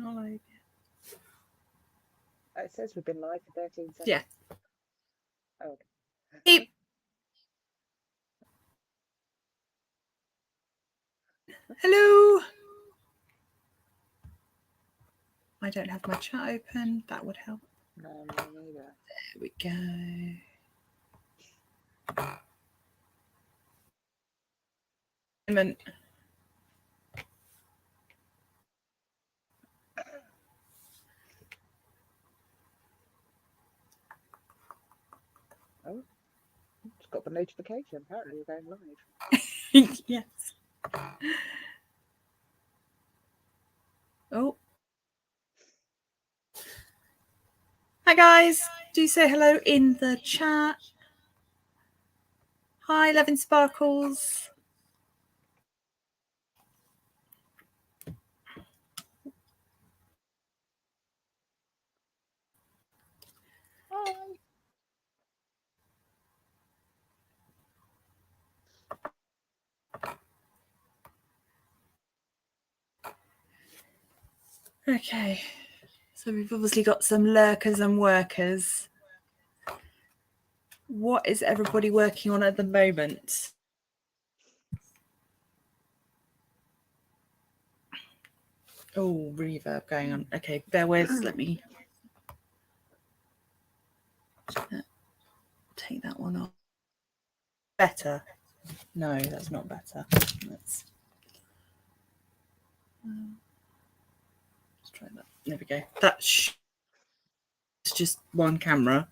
Oh, it says we've been live for 13 seconds. Yeah. Oh, okay. Hello. I don't have my chat open. That would help. No, me neither. There we go. Oh, just got the notification. Apparently, we're going live. Yes. Oh. Hi, guys. Do say hello in the chat. Hi, Levin Sparkles. Hi. Okay. So we've obviously got some lurkers and workers. What is everybody working on at the moment? Oh, reverb going on. Okay, bear with. Let me take that one off. Better. No, that's not better. Let's try that. There we go. That's just one camera.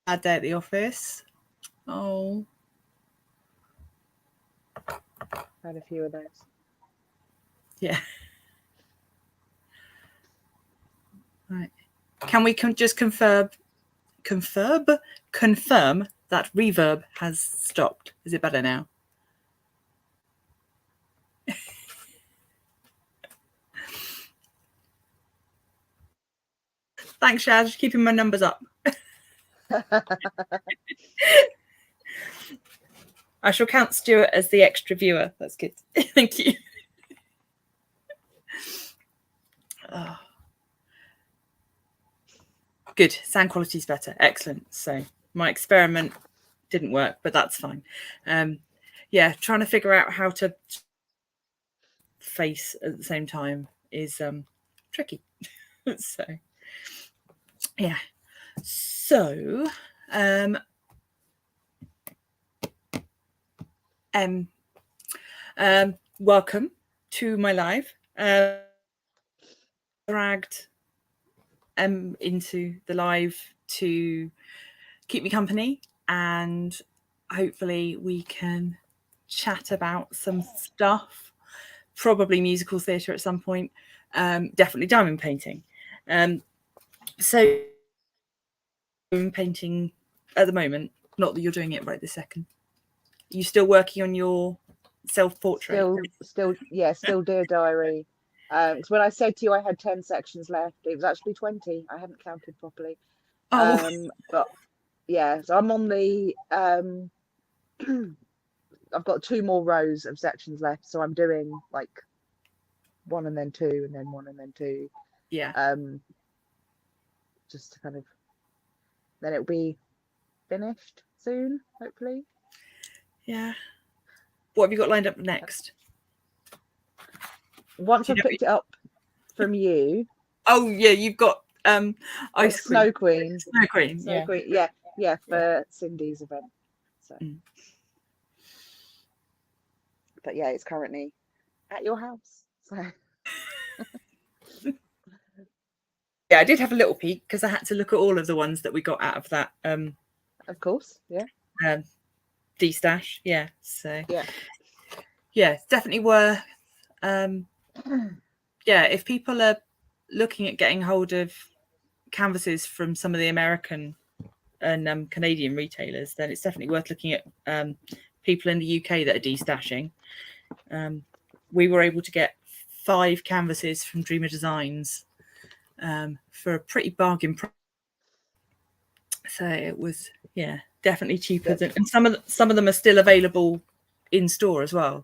Bad day at the office. Oh. Had a few of those. Yeah. Right. Can we just confirm that reverb has stopped? Is it better now? Thanks, Shaz. Keeping my numbers up. I shall count Stuart as the extra viewer. That's good. Thank you. Oh. Good. Sound quality is better. Excellent. So my experiment didn't work, but that's fine. Yeah, trying to figure out how to face at the same time is tricky. So yeah. So welcome to my live. Dragged into the live to keep me company, and hopefully we can chat about some stuff, probably musical theatre at some point, definitely diamond painting. So diamond painting at the moment, not that you're doing it right this second. Are you still working on your self-portrait? Still Dear Diary. Because when I said to you I had 10 sections left, it was actually 20. I hadn't counted properly. But yeah, so I'm on the I've got 2 more rows of sections left, so I'm doing like 1 and then 2 and then 1 and then 2. Yeah. Just to kind of, then it'll be finished soon, hopefully. Yeah. What have you got lined up next? Once I've picked it up from you. Oh yeah, you've got Ice Cream. Snow Queen. Snow Queen. Yeah, for Cindy's event. So but yeah, it's currently at your house. So yeah, I did have a little peek because I had to look at all of the ones that we got out of that. Of course, yeah. D-stash, yeah. So yeah, it's definitely worth. Yeah, if people are looking at getting hold of canvases from some of the American and Canadian retailers, then it's definitely worth looking at people in the UK that are de-stashing. We were able to get 5 canvases from Dreamer Designs for a pretty bargain price. So it was, yeah, definitely cheaper than, and some of them are still available in store as well.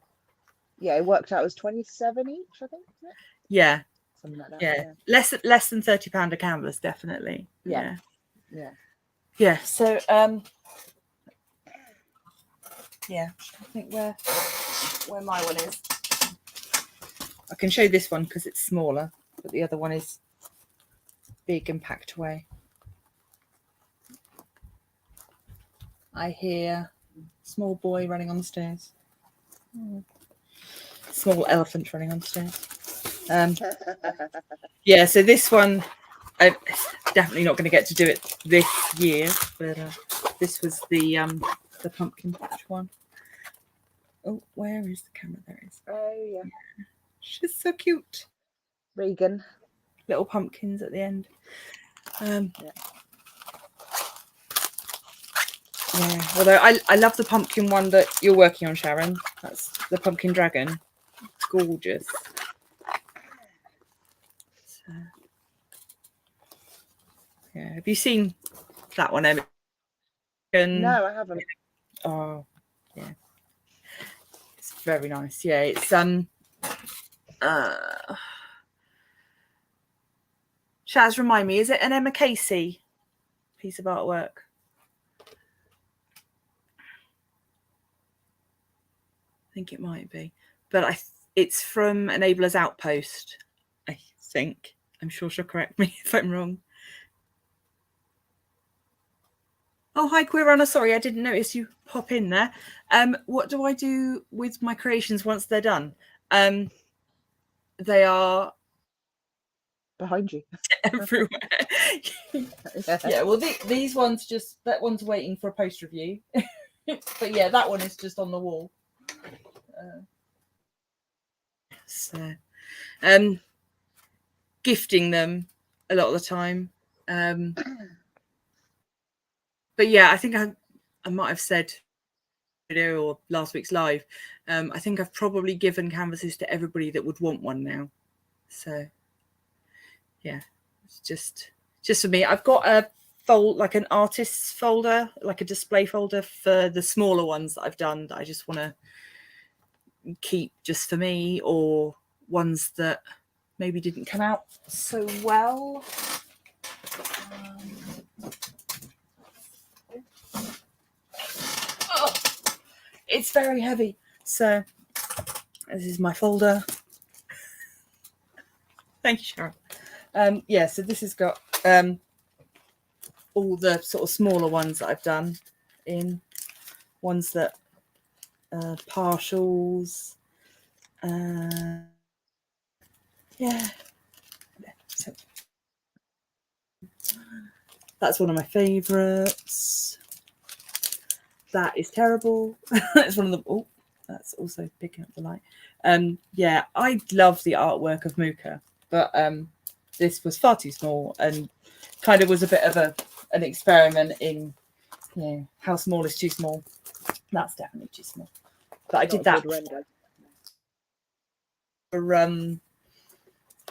Yeah, it worked out as 27 each, I think. Isn't it? Yeah, something like that. yeah. Less than £30 a canvas, definitely. Yeah. So yeah, I think where my one is. I can show this one because it's smaller, but the other one is big and packed away. I hear small boy running on the stairs. Small elephant running on the stairs. Yeah, so this one, I'm definitely not going to get to do it this year, but this was the pumpkin patch one. Oh, where is the camera? There it is. Oh yeah. She's so cute. Regan. Little pumpkins at the end. Yeah, although I love the pumpkin one that you're working on, Sharon. That's the pumpkin dragon. It's gorgeous. So, yeah, have you seen that one, Emma? No, I haven't. Oh, yeah, it's very nice. Yeah, it's Shaz, remind me, is it an Emma Casey piece of artwork? I think it might be, but it's from Enabler's Outpost, I think. I'm sure she'll correct me if I'm wrong. Oh, hi, Queer Runner. Sorry, I didn't notice you pop in there. What do I do with my creations once they're done? They are behind you everywhere. Yeah, well, these ones that one's waiting for a post review. But yeah, that one is just on the wall. So, gifting them a lot of the time. But yeah, I think I might have said video or last week's live. I think I've probably given canvases to everybody that would want one now. So yeah, it's just for me. I've got a like an artist's folder, like a display folder for the smaller ones that I've done that I just want to keep just for me, or ones that maybe didn't come out so well. It's very heavy. So this is my folder. Thank you, Sharon. Yeah, so this has got all the sort of smaller ones that I've done in, ones that partials. Yeah. So that's one of my favorites. That is terrible. It's one of the, oh, that's also picking up the light. Yeah, I love the artwork of Mooka, but this was far too small and kind of was a bit of an experiment in, you know, how small is too small. That's definitely too small. But I did that for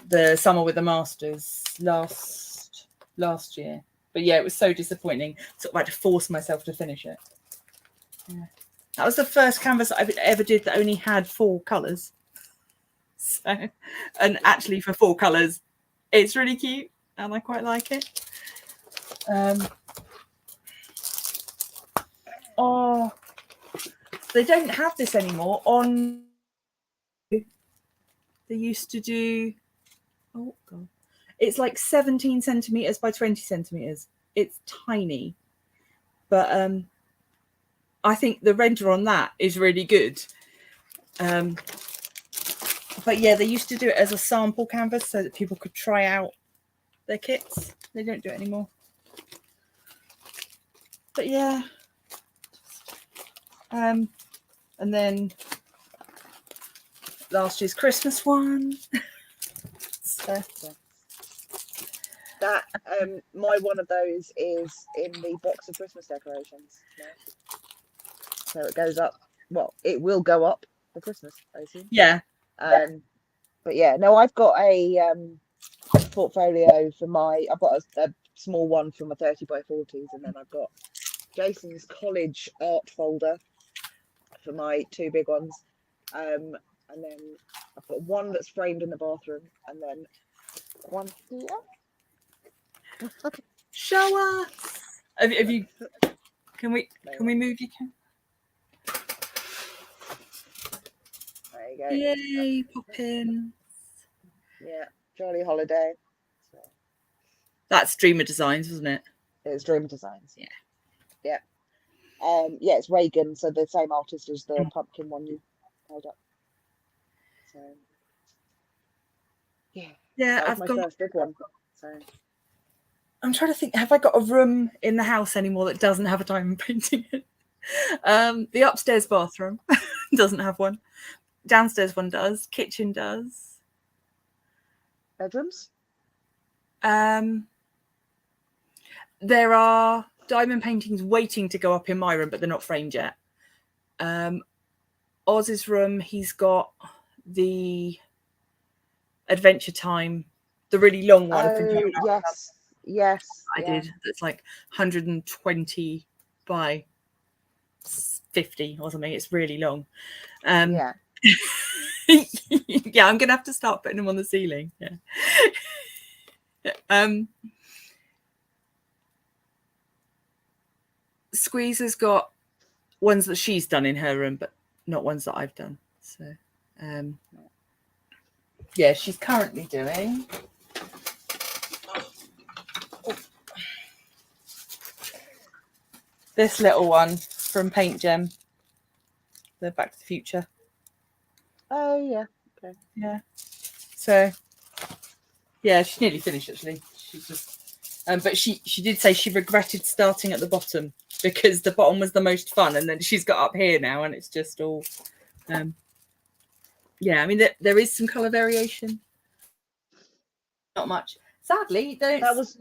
the Summer with the Masters last year. But yeah, it was so disappointing. Sort of had to force myself to finish it. Yeah. That was the first canvas I ever did that only had 4 colours. So, and actually for 4 colours, it's really cute and I quite like it. Oh, they don't have this anymore on. They used to do, oh god, it's like 17 centimeters by 20 centimeters. It's tiny, but I think the render on that is really good. But yeah, they used to do it as a sample canvas so that people could try out their kits. They don't do it anymore. But yeah, and then last year's Christmas one. So that my one of those is in the box of Christmas decorations. So it goes up. Well, it will go up for Christmas, I assume. Yeah. But yeah, no, I've got a portfolio for my. I've got a small one for my 30 by 40s, and then I've got Jason's college art folder for my 2 big ones. And then I've got one that's framed in the bathroom, and then one here. Show us. Have you? Can we move you? There you go. Yay, pop-ins. Yeah, Jolly Holiday. So, that's Dreamer Designs, wasn't it? it's Dreamer Designs. Yeah. Yeah. Yeah, it's Reagan, so the same artist as the pumpkin one you held up. So yeah, that was my first big one. So I'm trying to think, have I got a room in the house anymore that doesn't have a diamond painting in? The upstairs bathroom doesn't have one. Downstairs one does. Kitchen does. Bedrooms? There are diamond paintings waiting to go up in my room, but they're not framed yet. Oz's room, he's got the Adventure Time, the really long one. Oh, yes. I did. It's like 120 by 50 or something. It's really long. Yeah. Yeah, I'm gonna have to start putting them on the ceiling. Yeah. Squeeze has got ones that she's done in her room, but not ones that I've done. So yeah, she's currently doing this little one from Paint Gem, the Back to the Future. Oh yeah. Okay. Yeah. So yeah, she's nearly finished actually. She's just but she did say she regretted starting at the bottom because the bottom was the most fun, and then she's got up here now and it's just all yeah, I mean there is some colour variation. Not much. Sadly, that was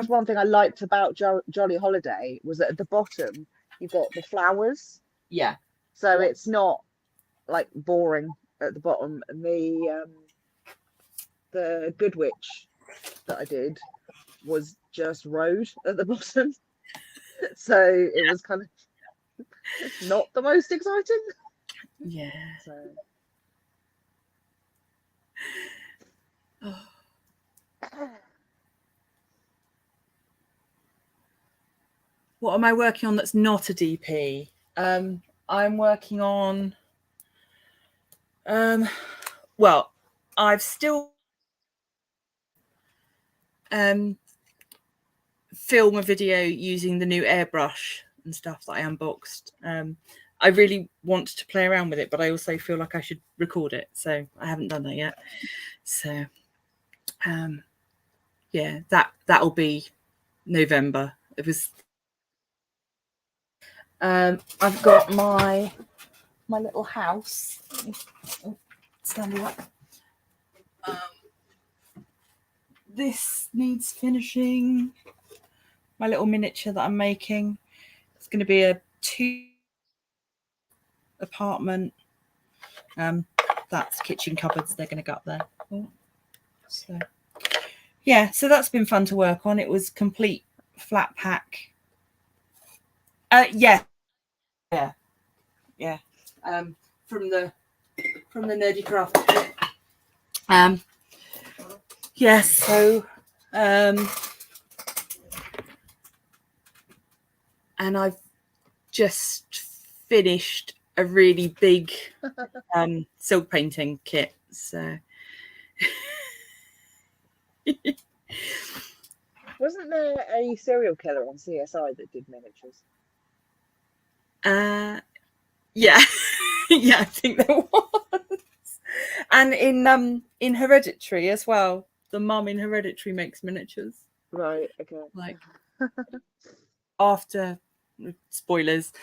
one thing I liked about Jolly Holiday, was that at the bottom you've got the flowers. Yeah. So it's not like boring at the bottom. And the Good Witch that I did was just road at the bottom. So it was kind of not the most exciting. Yeah. So what am I working on that's not a DP? I'm working on well, I've still film a video using the new airbrush and stuff that I unboxed. I really want to play around with it, but I also feel like I should record it, so I haven't done that yet. So yeah, that'll be November. It was I've got my little house. Standing up. This needs finishing. My little miniature that I'm making. It's going to be a 2 apartment. That's kitchen cupboards. They're going to go up there. So yeah, so that's been fun to work on. It was complete flat pack. Yeah. From the Nerdy Craft. Yeah, so and I've just finished a really big silk painting kit. So wasn't there a serial killer on CSI that did miniatures? Yeah. Yeah, I think there was. And in Hereditary as well. The mum in Hereditary makes miniatures. Right, okay. Like after spoilers.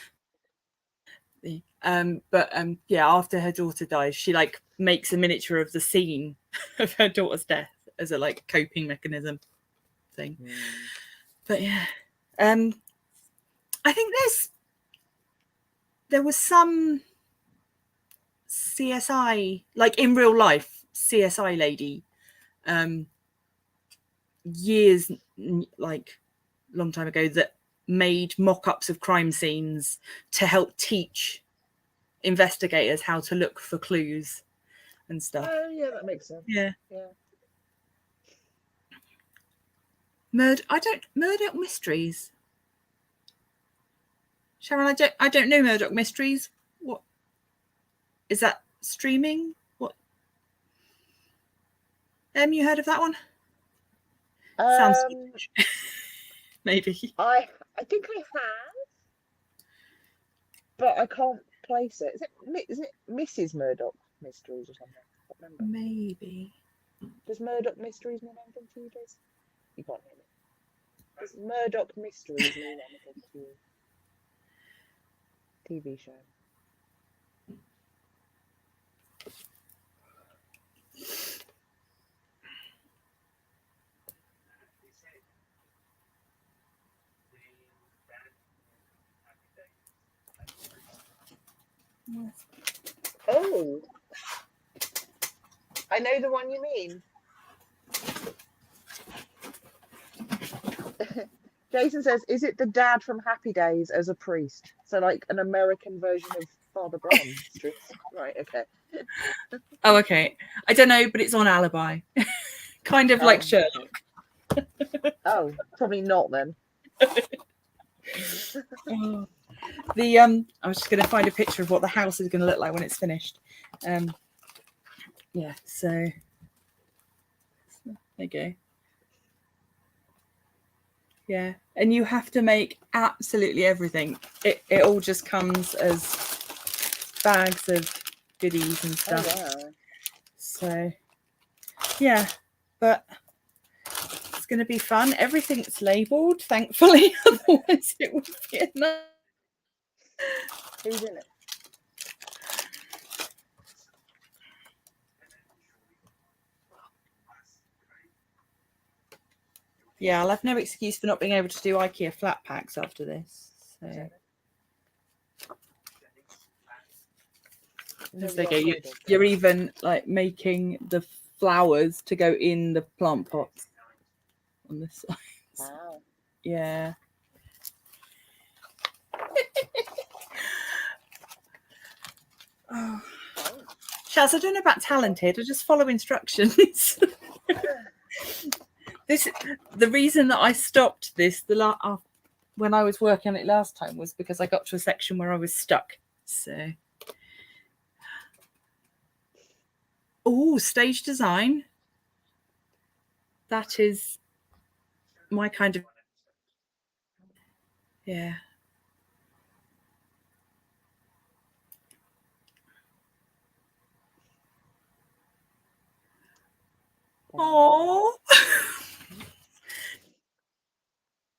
But yeah, after her daughter dies, she like makes a miniature of the scene of her daughter's death as a like coping mechanism thing. But yeah, I think there was some CSI, like in real life CSI lady, years, like long time ago, that made mock-ups of crime scenes to help teach investigators how to look for clues and stuff. Oh yeah, that makes sense. Yeah. Yeah. Murdoch Mysteries. Sharon, I don't know Murdoch Mysteries. What is that streaming? What? You heard of that one? Sounds maybe. I think I have, but I can't place it. Is it Mrs. Murdoch Mysteries or something? I can't remember. Maybe. Does Murdoch Mysteries mean anything to you, Jason? You can't hear me. Does Murdoch Mysteries mean anything to you? TV show. Oh, I know the one you mean. Jason says, is it the dad from Happy Days as a priest? So like an American version of Father Brown Mysteries. Right, okay. Oh, okay. I don't know, but it's on Alibi. Kind of like Sherlock. Oh, probably not then. I was just going to find a picture of what the house is going to look like when it's finished. Yeah, so there you go. Yeah, and you have to make absolutely everything. It all just comes as bags of goodies and stuff. Oh, wow. So yeah, but it's going to be fun. Everything's labelled, thankfully. Otherwise, it would be enough. Who's in it? Yeah, I'll have no excuse for not being able to do IKEA flat packs after this. So you're even like making the flowers to go in the plant pots on this side. Wow. Yeah. Oh. Shaz, I don't know about talented. I just follow instructions. The reason that I stopped this when I was working on it last time was because I got to a section where I was stuck. So, stage design. That is my kind of, yeah. Oh,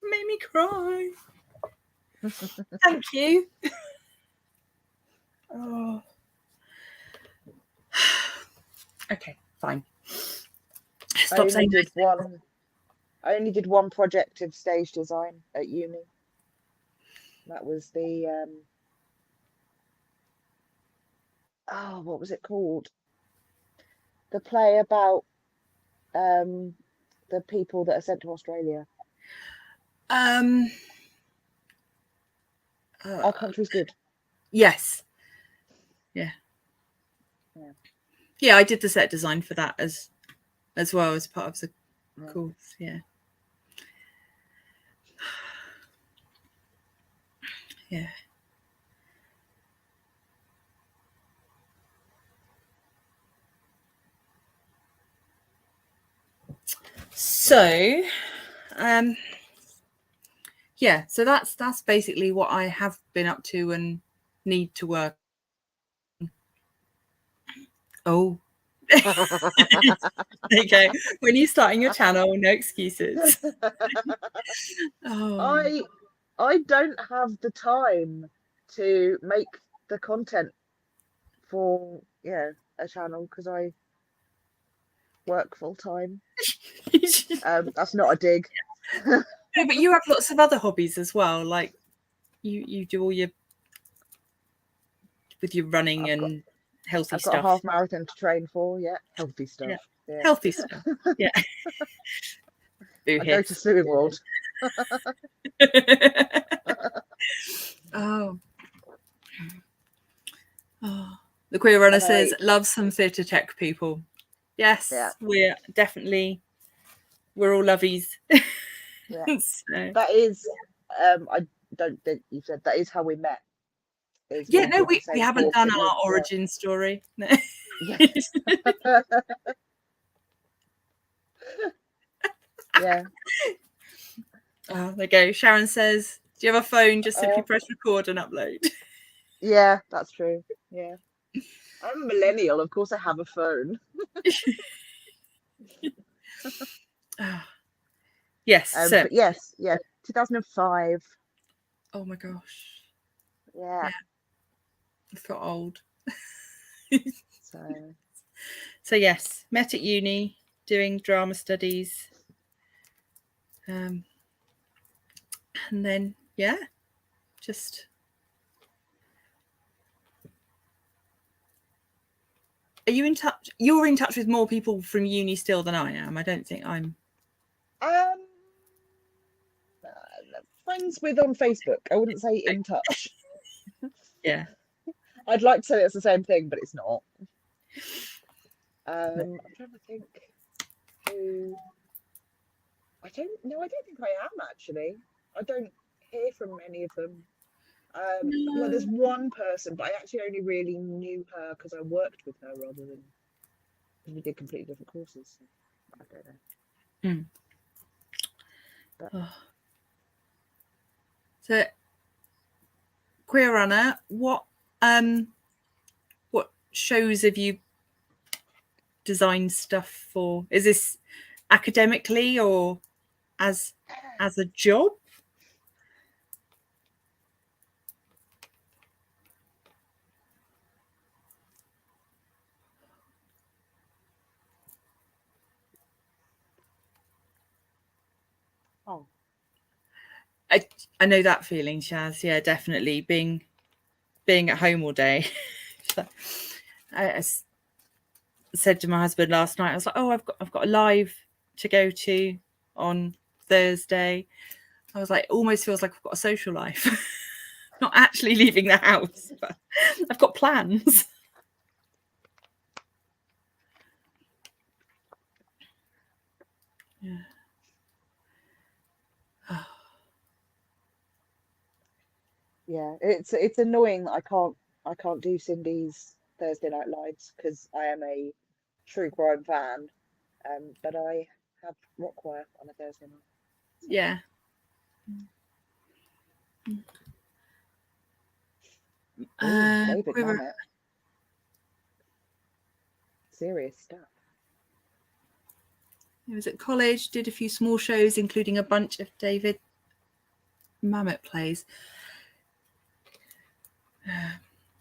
made me cry. Thank you. Oh. Okay, fine. Stop saying I only did one project of stage design at uni. That was the what was it called? The play about the people that are sent to Australia. Our Country's Good. Yes. Yeah. Yeah, I did the set design for that as well as part of the course. Yeah. Yeah. So, yeah, so that's basically what I have been up to and need to work. Oh. There you go. When you're starting your channel, no excuses. I don't have the time to make the content for a channel because I work full time. That's not a dig. No, but you have lots of other hobbies as well. Like you do all your running and healthy stuff. I've got a half marathon to train for. Yeah, healthy stuff. Yeah. Healthy stuff. Yeah. I go to Swimming World. Oh. The Queer Runner And says, love some theatre tech people. Yes, Yeah. we're all lovies. Yeah. So, That is, I don't think you said that is how we met. Is yeah, we no, did the we same haven't course done that you, our origin story. No. yeah. Yeah. Oh, there you go. Sharon says, do you have a phone? Just simply Oh, press record and upload. yeah, that's true. Yeah. I'm a millennial. Of course, I have a phone. Yes. So, But yes, yeah, 2005. oh my gosh. Yeah. Yeah. I feel old. So yes, met at uni doing drama studies. And then, yeah, just. Are you in touch? You're in touch with more people from uni still than I am. I don't think I'm. Friends with on Facebook. I wouldn't say in touch. Yeah. I'd like to say it's the same thing, but it's not. I'm trying to think who. I don't think I am actually. I don't hear from any of them. Well, there's one person, but I actually only really knew her because I worked with her rather than because we did completely different courses. So I don't know. But, so, Queer Runner, what shows have you designed stuff for? Is this academically or as a job? oh, I know that feeling, Shaz. Yeah, definitely being at home all day. I said to my husband last night, I was like, "Oh, I've got a live to go to on Thursday." I was like, almost feels like I've got a social life. Not actually leaving the house, but I've got plans. Yeah. yeah. It's annoying that I can't do Cindy's Thursday night lives because I am a true crime fan. But I have rock choir on a Thursday night. So. Yeah. David Quiver. Mamet. Serious stuff. He was at college, did a few small shows, including a bunch of David Mamet plays.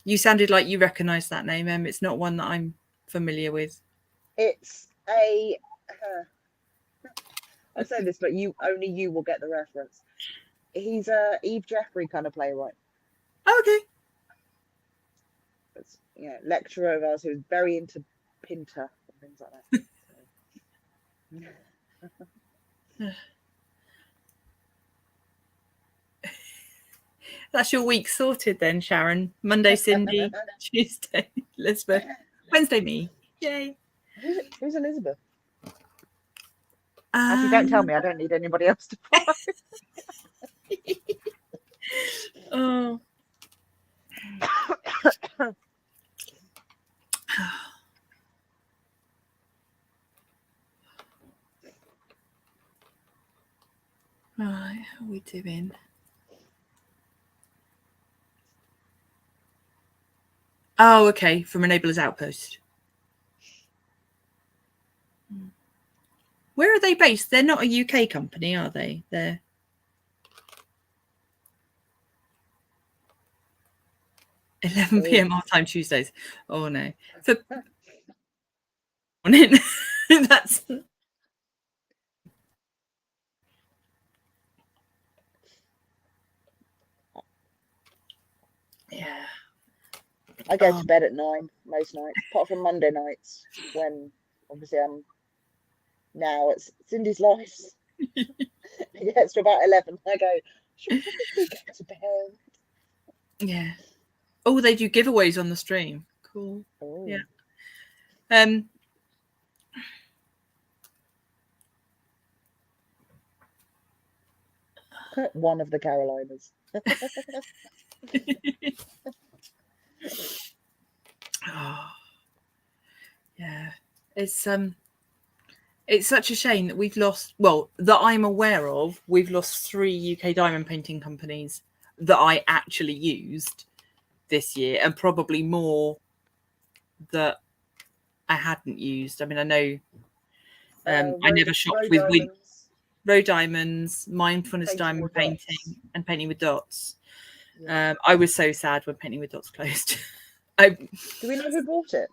You sounded like you recognised that name, Em. It's not one that I'm familiar with. It's a. I say this, but only you will get the reference. He's a Eve Jeffrey kind of playwright. Oh, okay. It's, lecturer of ours who's very into Pinter and things like that. So. That's your week sorted then, Sharon. Monday, Cindy. Tuesday, Elizabeth. Wednesday, me. Yay. Who's Elizabeth? Actually, don't tell me. I don't need anybody else to follow. Oh. Right, how are we doing? Oh, okay, from Enabler's Outpost. Where are they based? They're not a UK company, are they? They're 11 p.m. our time Tuesdays. Oh no. So that's yeah. I go to bed at 9 most nights, apart from Monday nights when obviously I'm now it's Cindy's Lives. It gets to about 11. I go, should probably get to bed. Yeah. Oh, they do giveaways on the stream. Cool. Oh. Yeah. One of the Carolinas. Oh, yeah. It's such a shame that we've lost. Well, that I'm aware of, we've lost 3 UK diamond painting companies that I actually used this year, and probably more that I hadn't used. I mean, I know I never shopped with Row Diamonds, Mindfulness Diamond Painting, and Painting with Dots. Yeah. I was so sad when Painting with Dots closed. Do we know who bought it?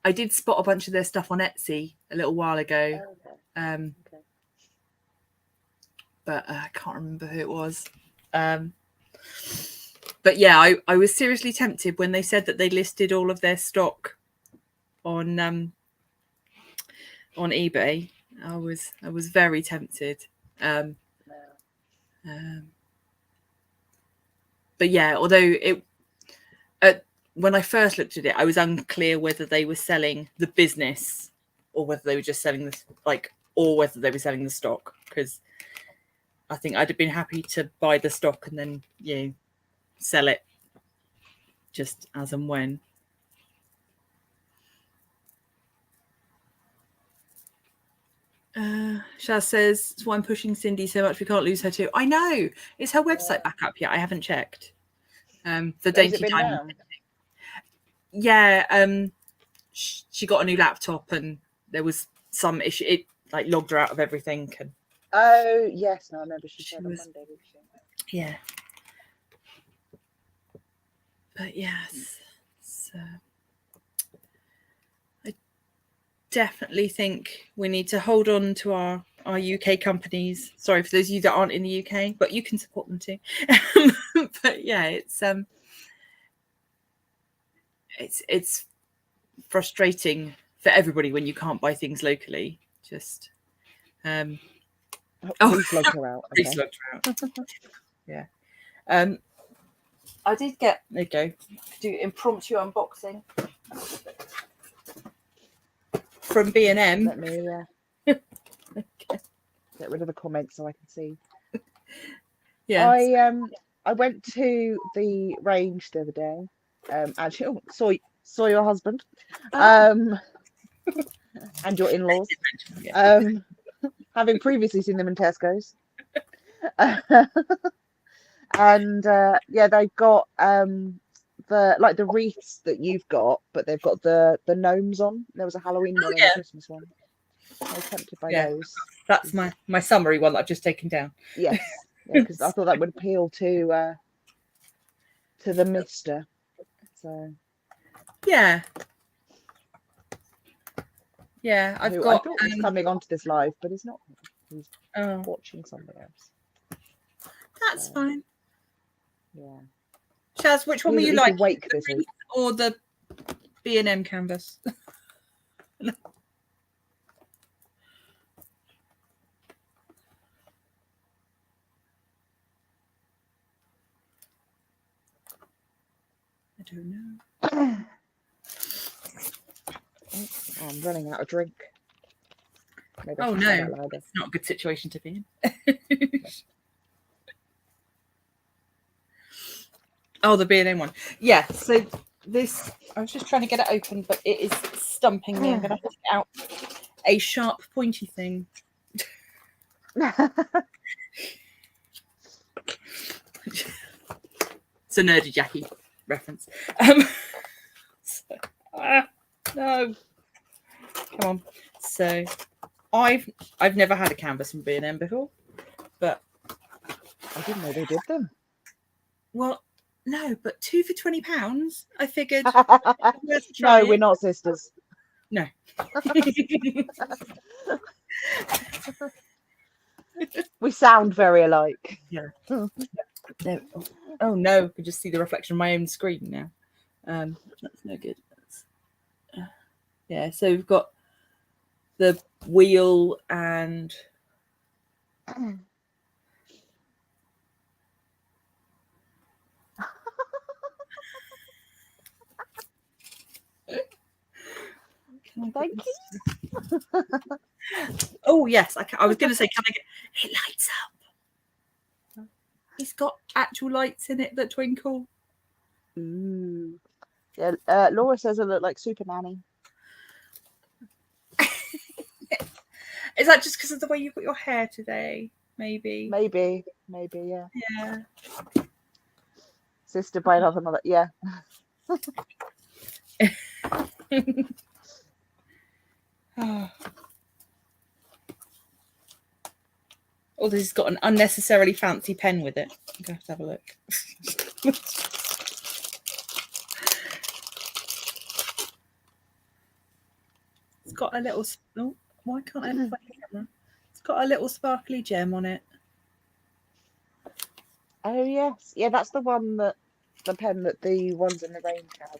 I did spot a bunch of their stuff on Etsy a little while ago. Okay. But I can't remember who it was. But yeah, I was seriously tempted when they said that they listed all of their stock on eBay. I was very tempted. But yeah, although when I first looked at it, I was unclear whether they were selling the business or whether they were just selling this, or whether they were selling the stock, because I think I'd have been happy to buy the stock and then sell it just as and when. Shaz says, that's why I'm pushing Cindy so much, we can't lose her too. I know. Is her website back up yet? I haven't checked. The Dainty Diamond. Yeah, she got a new laptop and there was some issue. It logged her out of everything. And oh yes, no, I remember she said on Monday, didn't she? Yeah. But yes, so I definitely think we need to hold on to our UK companies. Sorry for those of you that aren't in the UK, but you can support them too. But yeah, it's frustrating for everybody when you can't buy things locally. Just please log her out. Please log her out. Yeah. I did get, there you go, do impromptu unboxing from B&M. Let me okay. Get rid of the comments so I can see. Yeah. I went to the range the other day. Actually, saw your husband, and your in-laws. Having previously seen them in Tesco's. And yeah, they've got the wreaths that you've got, but they've got the gnomes on. There was a Halloween one and a Christmas one. I was tempted by those. That's my summary one that I've just taken down. Yes, because I thought that would appeal to the Mister. So yeah, I've got. I thought he's coming onto this live, but he's not. He's watching something else. That's fine. Yeah. Chaz, which one were you like? Wake this week or the B&M canvas? I don't know. I'm running out of drink. Maybe no, it's not a good situation to be in. Oh, the B&M one. Yeah, so this, I was just trying to get it open, but it is stumping me. I'm going to have to get out a sharp, pointy thing. It's a Nerdy Jackie reference. No. Come on. So, I've never had a canvas from B&M before, but I didn't know they did them. Well, no, but 2 for £20. I figured. No, we're not sisters. No. We sound very alike. Yeah. No. Oh no, I can just see the reflection of my own screen now. That's no good. Yeah, so we've got the wheel and Thank you. oh yes, I was going to say, can I get it lights up? It's got actual lights in it that twinkle. Ooh. Yeah, Laura says I look like Super Nanny. Is that just because of the way you've got your hair today? Maybe. Maybe, yeah. Yeah. Sister by another mother. Yeah. Oh, this has got an unnecessarily fancy pen with it. I'm going to have to have a look. It's got a little... Oh, why can't I find the camera? It's got a little sparkly gem on it. Oh, yes. Yeah, that's the one that... The pen that the ones in the range have.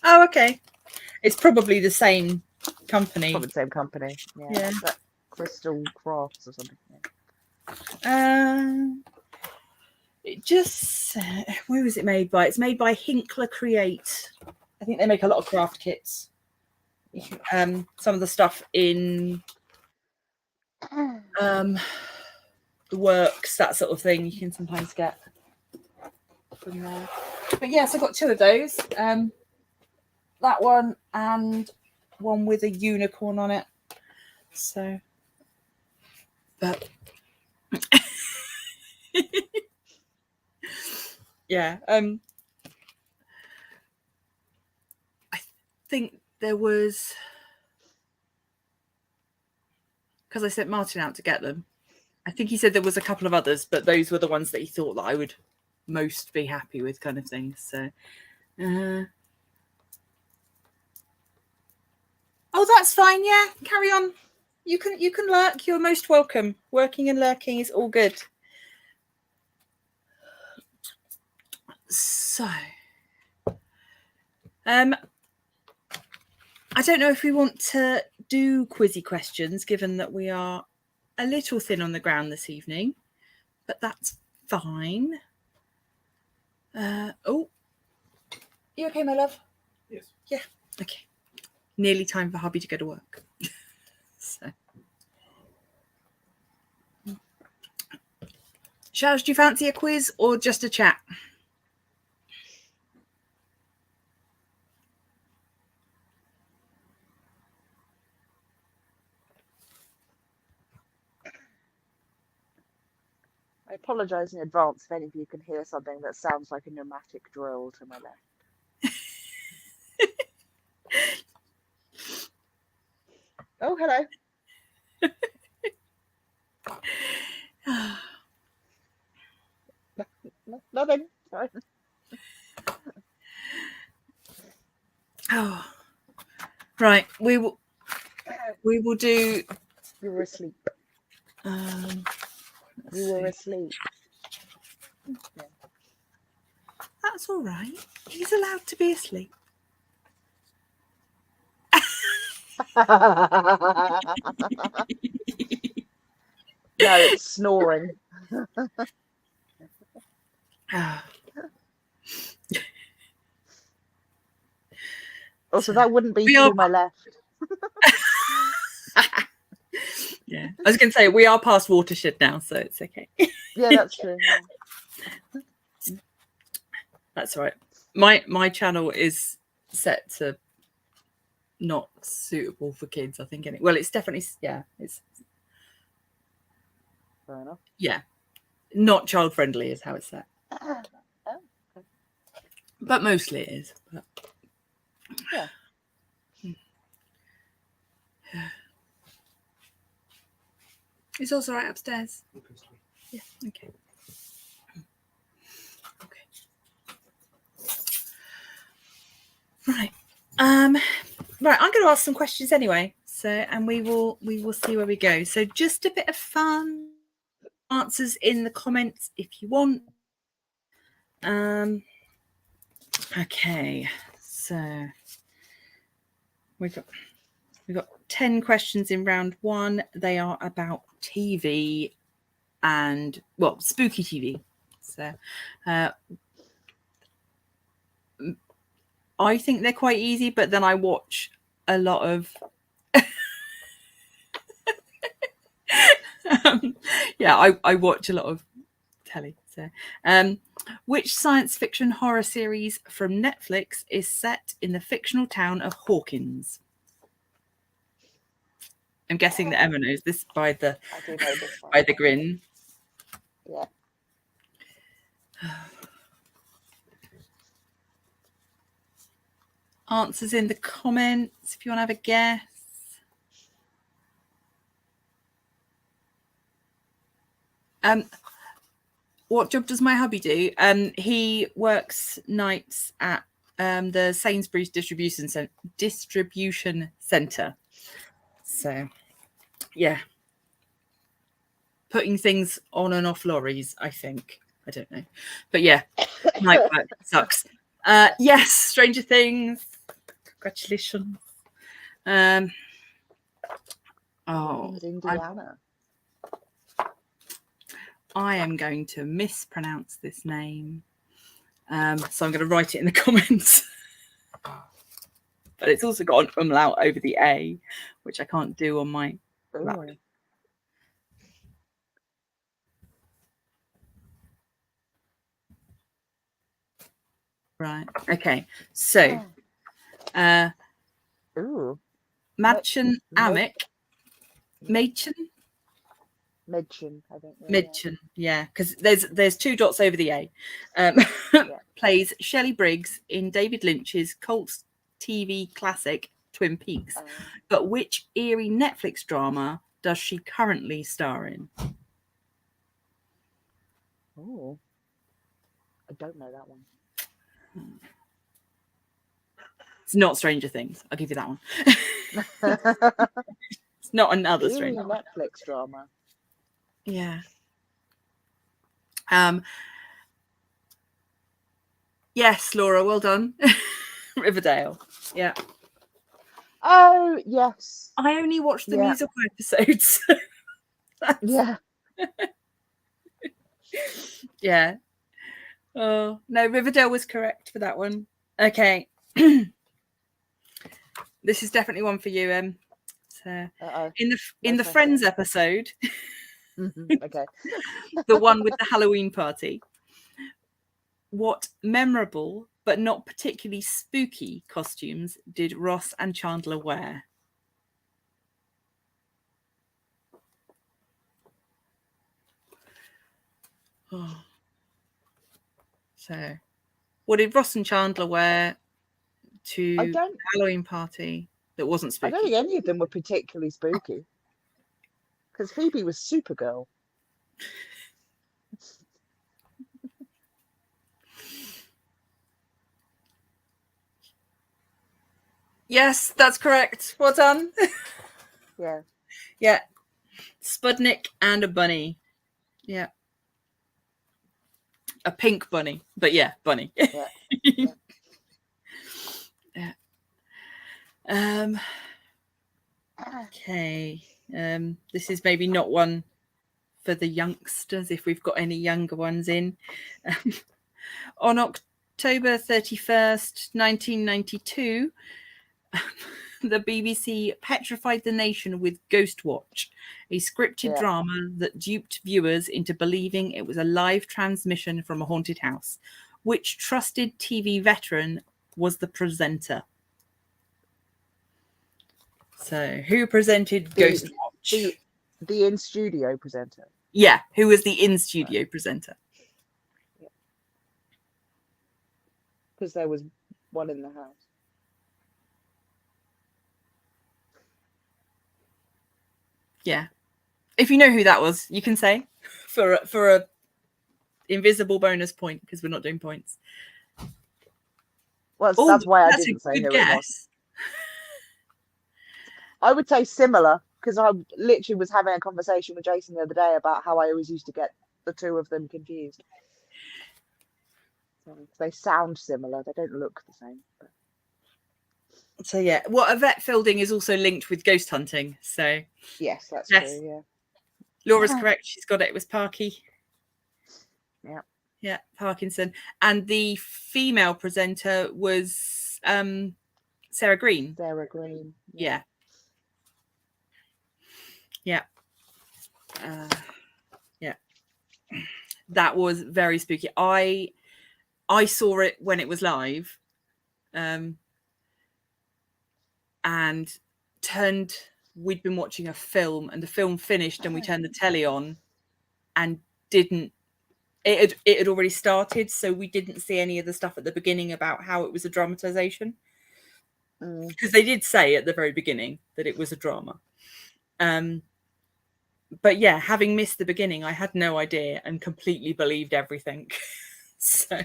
Oh, okay. It's probably the same company. Probably the same company. Yeah. That Crystal Crafts or something. Yeah. It just... where is it made by? It's made by Hinkler Create. I think they make a lot of craft kits. Some of the stuff in the works, that sort of thing, you can sometimes get from there. But yes, I got two of those. That one and one with a unicorn on it. So, but yeah, I think there was, because I sent Martin out to get them. I think he said there was a couple of others, but those were the ones that he thought that I would most be happy with, kind of thing. So, oh, that's fine. Yeah, carry on. You can lurk. You're most welcome. Working and lurking is all good. So, I don't know if we want to do quizzy questions, given that we are a little thin on the ground this evening, but that's fine. Oh, you okay, my love? Yes. Yeah. Okay. Nearly time for hubby to go to work. So, Charles, do you fancy a quiz or just a chat? I apologise in advance if any of you can hear something that sounds like a pneumatic drill to my left. Oh, hello. Nothing. Sorry. Oh, right. We will do. You were asleep. You were asleep. Yeah. That's all right. He's allowed to be asleep. No, it's snoring. Also, that wouldn't be to my left. Yeah, I was going to say we are past watershed now, so it's okay. Yeah, that's true. Yeah. That's right. My channel is set to not suitable for kids, I think. Well, it's definitely it's Fair enough. Yeah, not child friendly is how it's set. Oh, okay. But mostly it is. But... Yeah. It's also right upstairs. Yeah. Okay. Okay. Right. Right. I'm going to ask some questions anyway. So, and we will see where we go. So, just a bit of fun. Answers in the comments if you want. Okay. So we've got. We've got 10 questions in round 1. They are about TV and, well, spooky TV. So I think they're quite easy, but then I watch a lot of I watch a lot of telly. So which science fiction horror series from Netflix is set in the fictional town of Hawkins? I'm guessing that Emma knows this by the I do know this one. by the grin. Yeah. Answers in the comments if you want to have a guess. What job does my hubby do? He works nights at the Sainsbury's distribution centre. So, yeah, putting things on and off lorries. I think, I don't know, but yeah, night work sucks. Yes, Stranger Things. Congratulations. Indiana. I am going to mispronounce this name. So I'm going to write it in the comments. But it's also got an umlaut over the A, which I can't do on my laptop. Right. Okay. So, Madchen Amick. Madchen? Medchin, I think. Madchen, yeah, because there's 2 dots over the A. Plays Shelley Briggs in David Lynch's cult TV classic Twin Peaks. But which eerie Netflix drama does she currently star in? Oh, I don't know that one. It's not Stranger Things. I'll give you that one. It's not another Stranger Things. Netflix drama. Yeah. Yes, Laura, well done. Riverdale. Yeah. Oh, yes. I only watched the musical episodes. Yeah. Yeah. Oh, no, Riverdale was correct for that one. Okay. This is definitely one for you, Em. So, in the Friends episode, okay, the one with the Halloween party, what memorable but not particularly spooky costumes did Ross and Chandler wear? Oh. So, what did Ross and Chandler wear to the Halloween party that wasn't spooky? I don't think any of them were particularly spooky. Because Phoebe was Supergirl. Yes, that's correct. Well done. Yeah. Yeah. Spudnik and a bunny. Yeah. A pink bunny. But yeah, bunny. Yeah. Yeah. Okay. This is maybe not one for the youngsters, if we've got any younger ones in. On October 31st, 1992, the BBC petrified the nation with Ghost Watch, a scripted drama that duped viewers into believing it was a live transmission from a haunted house. Which trusted TV veteran was the presenter? So, who presented Ghost Watch? The in-studio presenter. Yeah, who was the in-studio presenter? Because there was one in the house. Yeah. If you know who that was, you can say for a invisible bonus point, because we're not doing points. Well, that's why I didn't say who it was. I would say similar, because I literally was having a conversation with Jason the other day about how I always used to get the two of them confused. So they sound similar. They don't look the same. But... So yeah, well, Yvette Fielding is also linked with ghost hunting. So Yes, that's yes, true. Yeah. Laura's correct. She's got it. It was Parky. Yeah. Yeah, Parkinson. And the female presenter was Sarah Green. Sarah Green. Yeah. Yeah. Yeah. That was very spooky. I saw it when it was live. And we'd been watching a film, and the film finished, and we turned the telly on and it had already started, so we didn't see any of the stuff at the beginning about how it was a dramatization, because they did say at the very beginning that it was a drama. But yeah, having missed the beginning, I had no idea and completely believed everything. So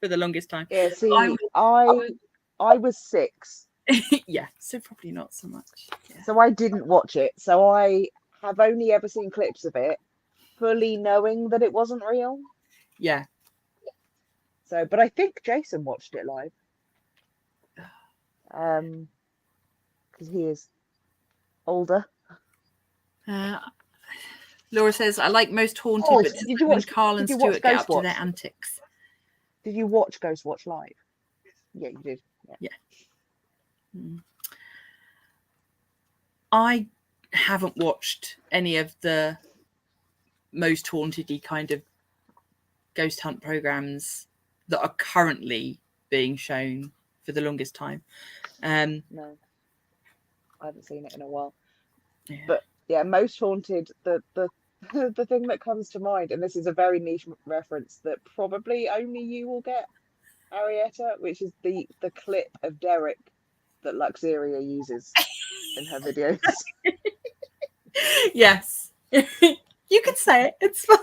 for the longest time. Yeah, see, I was 6. Yeah, so probably not so much. Yeah. So I didn't watch it. So I have only ever seen clips of it, fully knowing that it wasn't real. Yeah. So, but I think Jason watched it live. Because he is older. Laura says, I like Most Haunted, but did you watch Carl and Stuart get up to their antics. Did you watch Ghost Watch live? Yeah, you did. Yeah. I haven't watched any of the Most Haunted-y kind of ghost hunt programs that are currently being shown for the longest time. No, I haven't seen it in a while. Yeah. But yeah, Most Haunted, the the thing that comes to mind, and this is a very niche reference that probably only you will get, Arietta, which is the clip of Derek that Luxeria uses in her videos. Yes. You can say it, it's fine.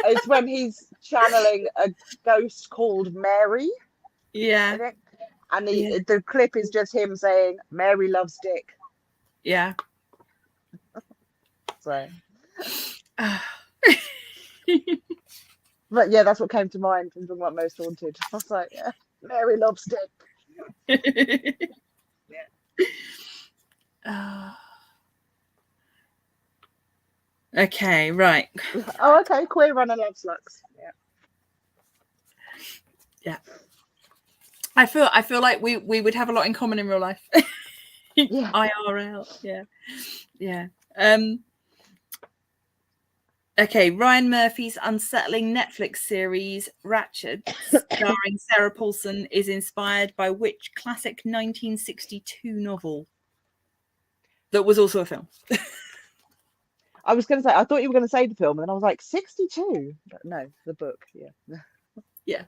It's when he's channeling a ghost called Mary. Yeah. I think. And the clip is just him saying, Mary loves dick. Yeah. So. But yeah, that's what came to mind from talking about Most Haunted. I was like, yeah, Mary loves dick. Yeah. Okay, right. Oh, okay. Queer runner loves slugs. Yeah. Yeah. I feel like we would have a lot in common in real life. Yeah. IRL. Yeah. Yeah. Okay, Ryan Murphy's unsettling Netflix series Ratched, starring Sarah Paulson, is inspired by which classic 1962 novel that was also a film? I was going to say, I thought you were going to say the film, and then I was like, 62? But no, the book. Yeah. Yeah.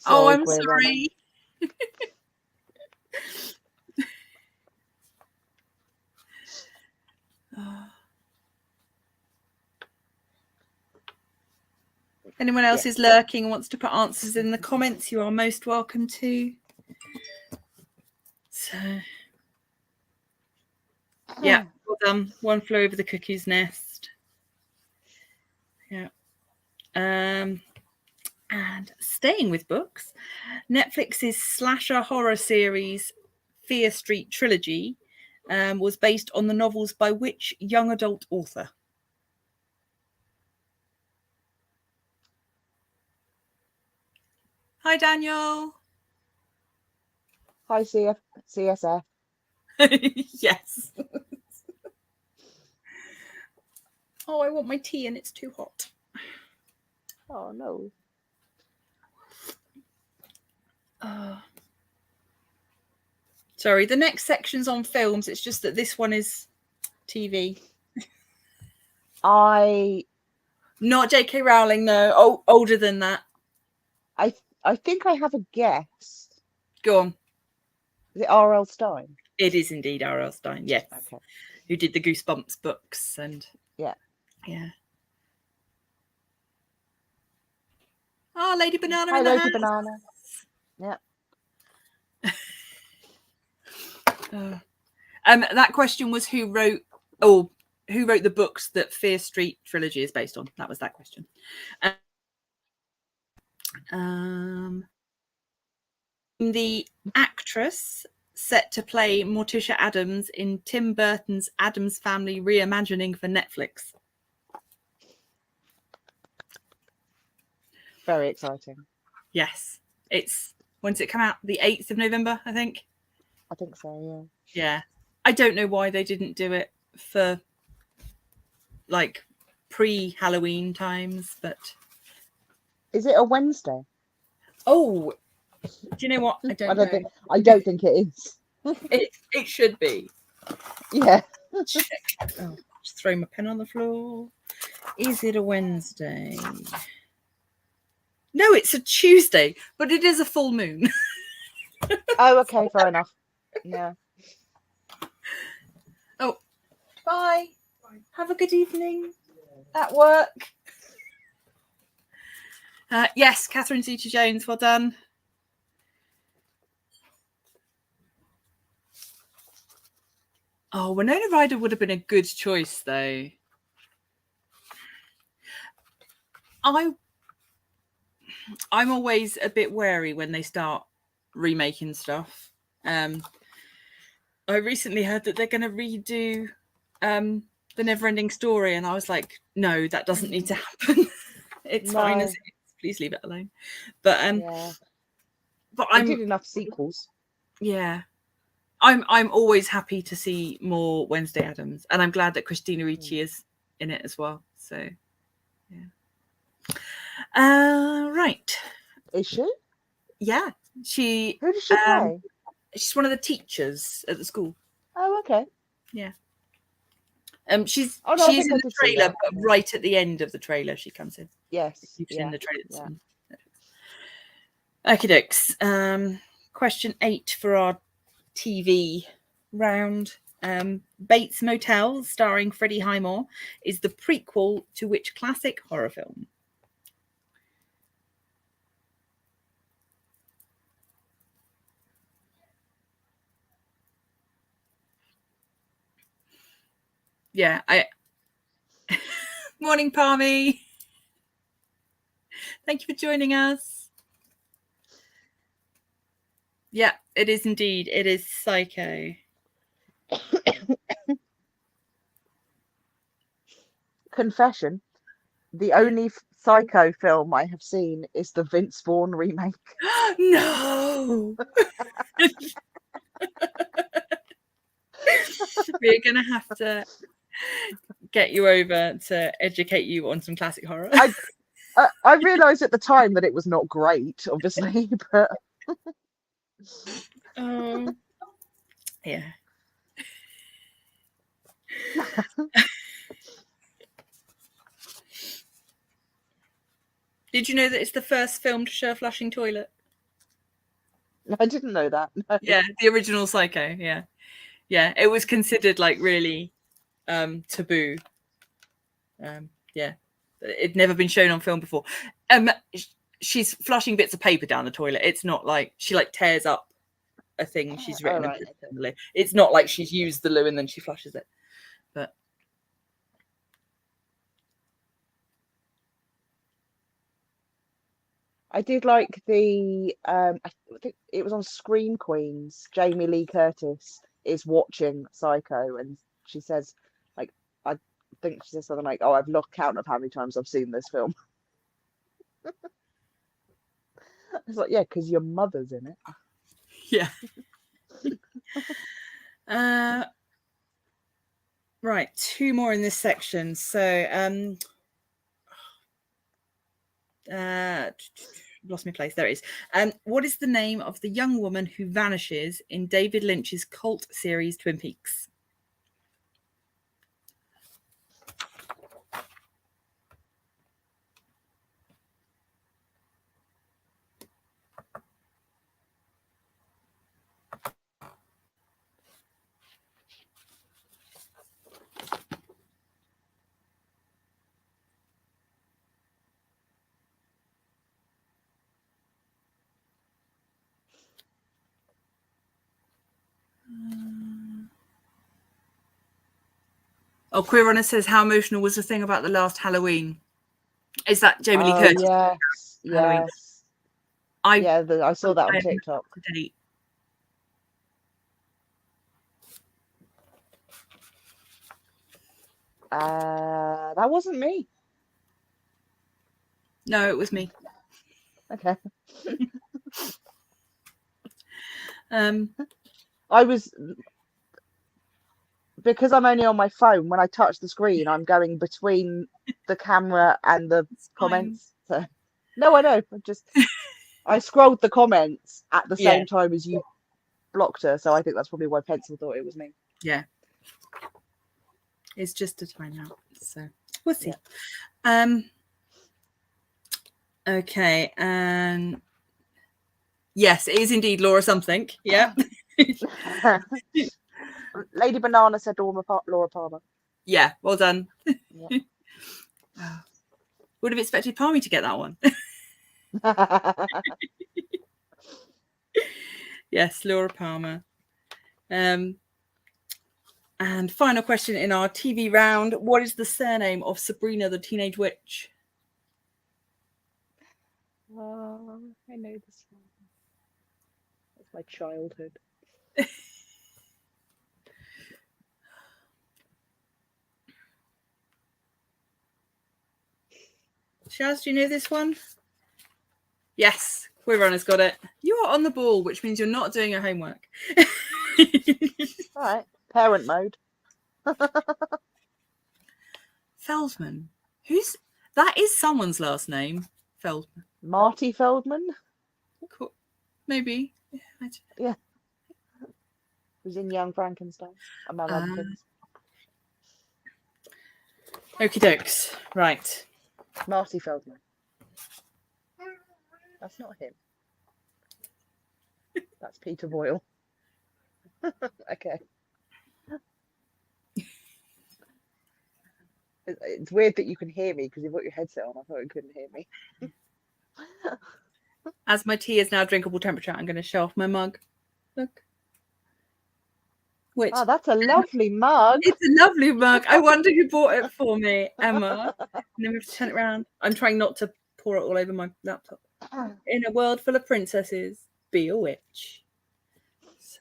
Oh, I'm sorry. Anyone else is lurking and wants to put answers in the comments, you are most welcome to. So, yeah, well done. One flew over the cuckoo's nest. Yeah. And staying with books, Netflix's slasher horror series Fear Street Trilogy was based on the novels by which young adult author? Hi, Daniel. Hi, CSF. Yes. Oh, I want my tea and it's too hot. Oh, no. Sorry, the next section's on films. It's just that this one is TV. Not J.K. Rowling, no. Oh, older than that. I think I have a guess. Go on. Is it R.L. Stein? It is indeed R.L. Stein, yes. Okay. Who did the Goosebumps books and... Yeah. Yeah. Oh, Lady Banana Hi, in the Lady house. Banana. Yeah. That question was who wrote the books that Fear Street Trilogy is based on. That was that question. The actress set to play Morticia Addams in Tim Burton's Addams Family reimagining for Netflix. Very exciting. Yes. When's it come out? The 8th of November, I think. I think so, yeah. Yeah. I don't know why they didn't do it for like pre-Halloween times, but... Is it a Wednesday? Oh, do you know what? I don't know. I don't think it is. It should be. Yeah. Check. Oh, just throw my pen on the floor. Is it a Wednesday? No, it's a Tuesday, but it is a full moon. Oh, okay, fair enough. Yeah. Oh, bye. Have a good evening at work. Yes, Catherine Zeta-Jones, well done. Oh, Winona Ryder would have been a good choice, though. I'm always a bit wary when they start remaking stuff. I recently heard that they're going to redo The Neverending Story, and I was like, no, that doesn't need to happen. It's fine as it is. Please leave it alone. But yeah. But I did enough sequels. Yeah. I'm always happy to see more Wednesday Addams, and I'm glad that Christina Ricci is in it as well. So yeah. Right. Is she? Yeah. Who does she play? She's one of the teachers at the school. Oh, okay. Yeah. She's in the trailer, but right at the end of the trailer she comes in. Yes. Yeah. In the trailer. Yeah. Okie dokes. Question 8 for our TV round. Bates Motel, starring Freddie Highmore, is the prequel to which classic horror film? Yeah, Morning, Palmy. Thank you for joining us. Yeah, it is indeed. It is Psycho. Confession. The only Psycho film I have seen is the Vince Vaughn remake. No! We're going to have to get you over to educate you on some classic horror. I realised at the time that it was not great, obviously, but... Yeah. Did you know that it's the first film to show a flushing toilet? I didn't know that. No. Yeah, the original Psycho. Yeah, yeah. It was considered like really taboo. Yeah, it'd never been shown on film before. She's flushing bits of paper down the toilet. It's not like she like tears up a thing she's written. Right. It's not like she's used the loo and then she flushes it. But I did like the I think it was on Scream Queens. Jamie Lee Curtis is watching Psycho, and she says, like, I think she says something like, "Oh, I've lost count of how many times I've seen this film." It's like, yeah, because your mother's in it. Yeah. Right, 2 more in this section. So lost my place. There it is. What is the name of the young woman who vanishes in David Lynch's cult series Twin Peaks? Oh, Queer Runner says, how emotional was the thing about the last Halloween? Is that Jamie Lee Curtis? Yes, Halloween? yes. I I saw that on am TikTok. up to date. That wasn't me. No, it was me. Okay. I was, because I'm only on my phone, when I touch the screen, I'm going between the camera and the comments. So, no, I know. I scrolled the comments at the same time as you blocked her, so I think that's probably why Pencil thought it was me. Yeah. It's just a timeout, so we'll see. Yeah. Okay, and yes, it is indeed Laura something. Yeah. Lady Banana said Laura Palmer. Yeah, well done. Yeah. Would have expected Palmy to get that one. Yes, Laura Palmer. And final question in our TV round: what is the surname of Sabrina the Teenage Witch? I know this one. That's my childhood. Shaz, do you know this one? Yes, Quirrana's got it. You are on the ball, which means you're not doing your homework. All right, parent mode. Feldman. That is someone's last name. Feldman. Marty Feldman? Cool. Maybe. Yeah. Was in Young Frankenstein, among other things. Okie dokes. Right. Marty Feldman. That's not him. That's Peter Boyle. Okay. It's weird that you can hear me because you've got your headset on. I thought you couldn't hear me. As my tea is now drinkable temperature, I'm going to show off my mug. Look. Oh, that's a lovely mug. It's a lovely mug. I wonder who bought it for me, Emma. And then we have to turn it around. I'm trying not to pour it all over my laptop. In a world full of princesses, be a witch. So.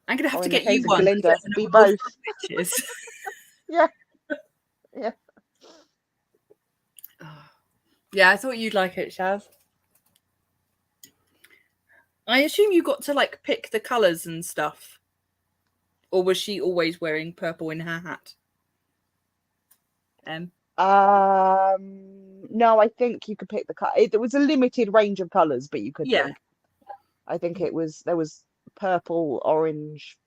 I'm going to have to get you one. Glinda, be both. Witches. Yeah. Yeah. Yeah, I thought you'd like it, Shaz. I assume you got to like pick the colours and stuff. Or was she always wearing purple in her hat? No, I think you could pick the color. There was a limited range of colours, but you could pick. I think there was purple, orange,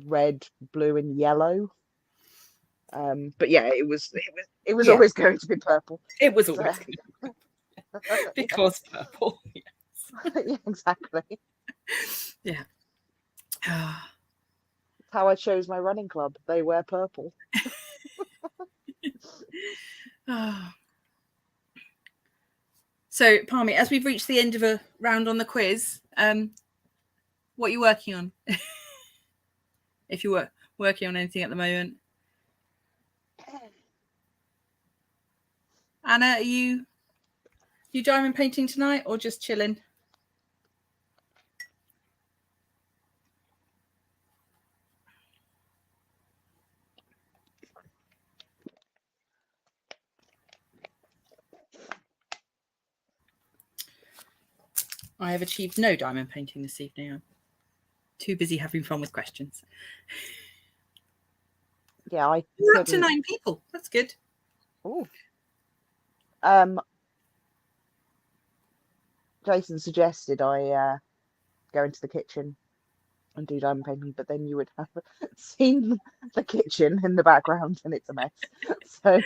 red, blue, and yellow. But yeah, it was always going to be purple. It was always because purple. Yes. Yeah, exactly. Yeah. That's how I chose my running club. They wear purple. So, Palmy, as we've reached the end of a round on the quiz, what are you working on? If you were working on anything at the moment. Anna, are you diamond painting tonight or just chilling? I have achieved no diamond painting this evening. I'm too busy having fun with questions. Yeah, we're up to 9 people. That's good. Oh. Jason suggested I go into the kitchen and do diamond painting, but then you would have seen the kitchen in the background and it's a mess. So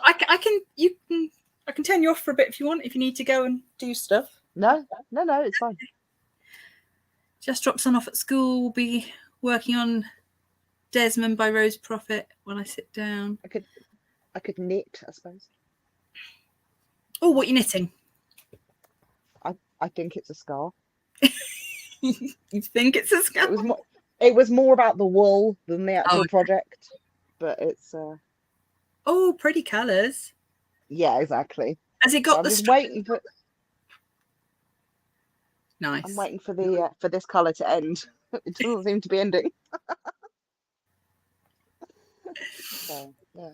I can turn you off for a bit if you want, if you need to go and do stuff. No, it's fine. Just dropped son off at school. We'll be working on Desmond by Rose Prophet when I sit down. I could knit, I suppose. Oh, what are you knitting? I think it's a scarf. You think it's a scarf? It was more about the wool than the actual project, but it's oh, pretty colours. Yeah, exactly. Has it got I'm the just strap? waiting for. Nice. I'm waiting for the for this colour to end. It doesn't seem to be ending. So yeah.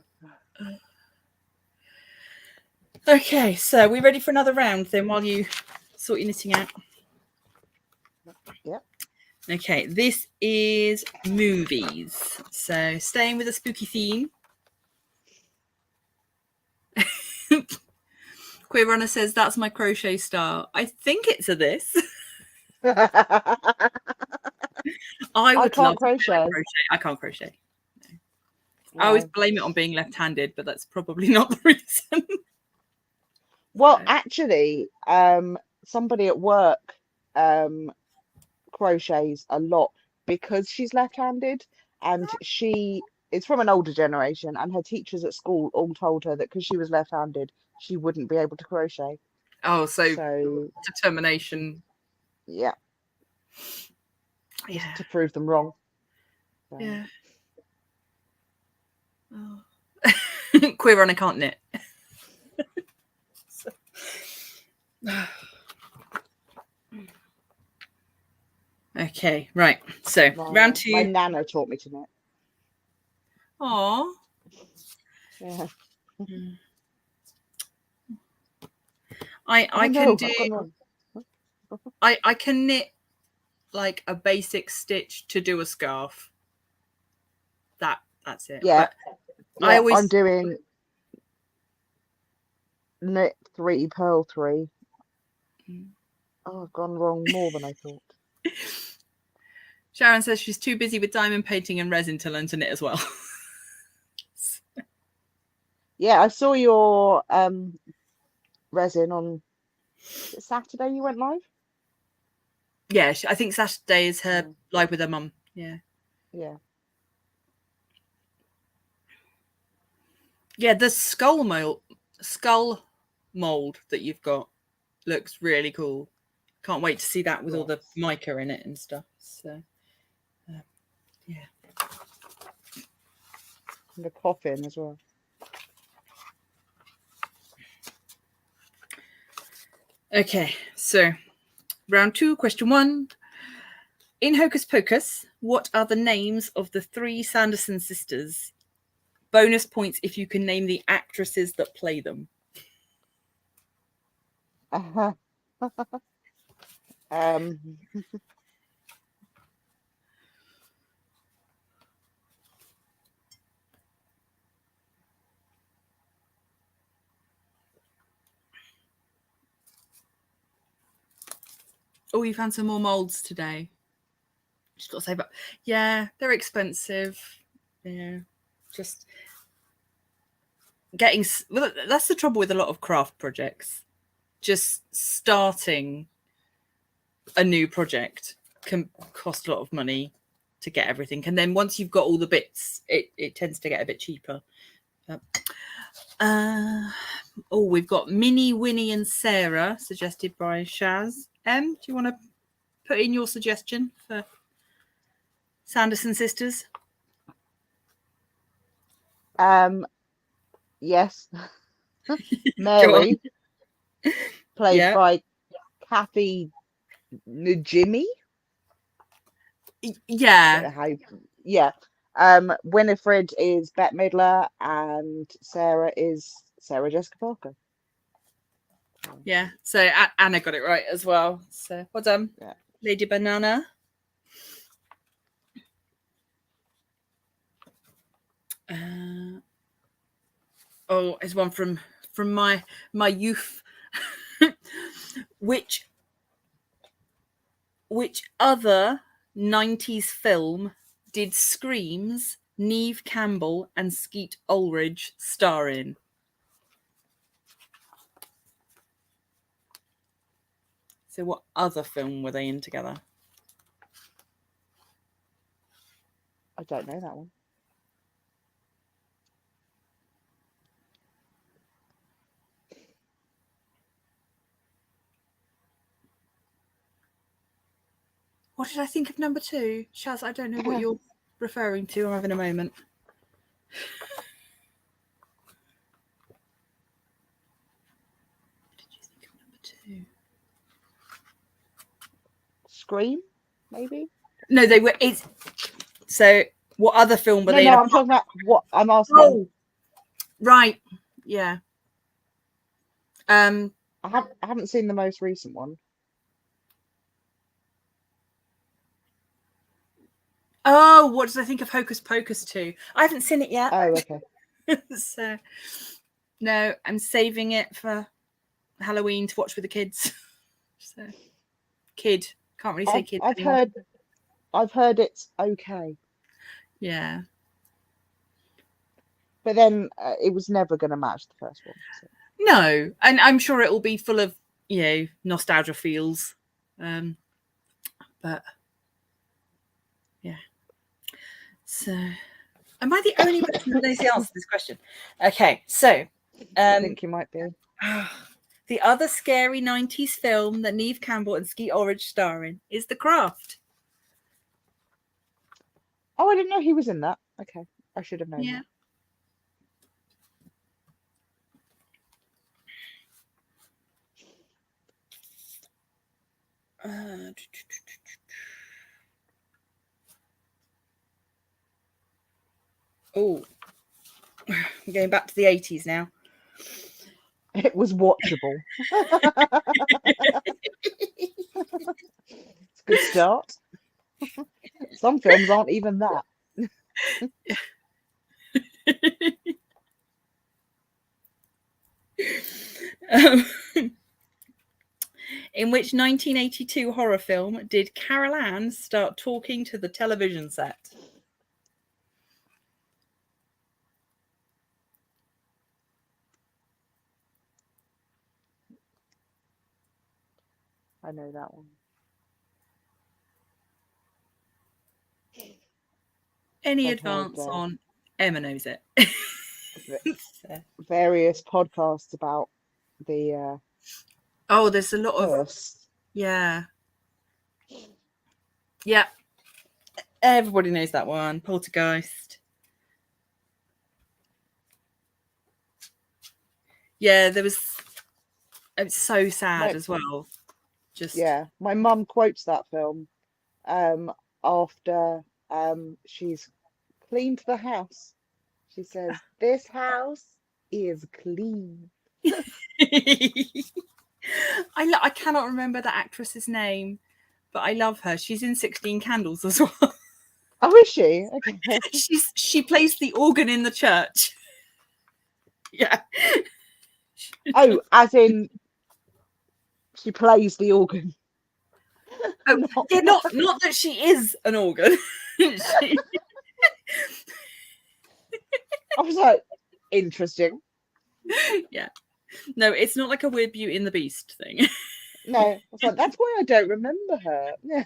Okay, so we're ready for another round then while you sort your knitting out. Yep. Okay, this is movies. So staying with a spooky theme. Queer Runner says that's my crochet style. I think it's a this. I would love can't to crochet. crochet. I can't crochet. No. I always blame it on being left-handed, but that's probably not the reason. Well, actually, somebody at work crochets a lot because she's left-handed, and she is from an older generation, and her teachers at school all told her that because she was left-handed, she wouldn't be able to crochet. Oh, so So determination. yeah, just Yeah. to prove them wrong. So. Yeah. Oh. Queer Runner can't knit. Okay, right. So round two. My nana taught me to knit. Aww. Yeah. I no, can I've do. gone wrong. I can knit like a basic stitch to do a scarf. That's it. Yeah. But I always. I'm doing knit 3, purl 3. Oh, I've gone wrong more than I thought. Sharon says she's too busy with diamond painting and resin to learn to knit as well. Yeah, I saw your resin on Saturday. You went live? Yeah, I think Saturday is her live with her mum. Yeah. Yeah. Yeah, the skull mold that you've got looks really cool. Can't wait to see that with all the mica in it and stuff. So, yeah. And the coffin as well. Okay, so round 2, question 1. In Hocus Pocus, what are the names of the 3 Sanderson sisters? Bonus points if you can name the actresses that play them. Oh, you found some more molds today. Just got to say, but yeah, they're expensive. Yeah, just getting. Well, that's the trouble with a lot of craft projects. Just starting a new project can cost a lot of money to get everything, and then once you've got all the bits, it tends to get a bit cheaper. We've got Minnie, Winnie, and Sarah suggested by Shaz. Do you want to put in your suggestion for Sanderson sisters? Yes. Mary, played by Kathy Najimy. Yeah. Winifred is Bette Midler, and Sarah is Sarah Jessica Parker. Yeah, so Anna got it right as well. So well done, Lady Banana. It's one from my youth. Which other 90s film did Scream's Neve Campbell and Skeet Ulrich star in? So what other film were they in together? I don't know that one. What did I think of number 2? Shaz, I don't know what you're referring to. I'm having a moment. Scream, maybe? No, they were. It's so. What other film were they in? I'm talking about what I'm asking. Oh, right. Yeah. I haven't seen the most recent one. Oh, what did I think of Hocus Pocus 2? I haven't seen it yet. Oh, okay. So, no, I'm saving it for Halloween to watch with the kids. So, kid. Can't really say kid anymore. I've heard it's okay. Yeah. But then it was never going to match the first one. So. No, and I'm sure it will be full of, nostalgia feels. But yeah. So, am I the only person that knows the answer to this question? Okay, so I think you might be. The other scary 90s film that Neve Campbell and Skeet Ulrich star in is The Craft. Oh, I didn't know he was in that. Okay, I should have known Yeah. that. Oh, we're going back to the 80s now. It was watchable. It's a good start. Some films aren't even that. In which 1982 horror film did Carol Ann start talking to the television set? I know that one. Any advance on Emma knows it? Various podcasts about the there's a lot of yeah everybody knows that one. Poltergeist. There was, it's so sad as well. My mum quotes that film after she's cleaned the house. She says, "This house is clean." I cannot remember the actress's name, but I love her. She's in 16 Candles as well. Oh, is she? Okay. She plays the organ in the church. Yeah. Oh, as in she plays the organ. Oh, not that she is an organ. I was like, interesting. Yeah. No, it's not like a weird Beauty and the Beast thing. No, I was like, that's why I don't remember her. Yeah.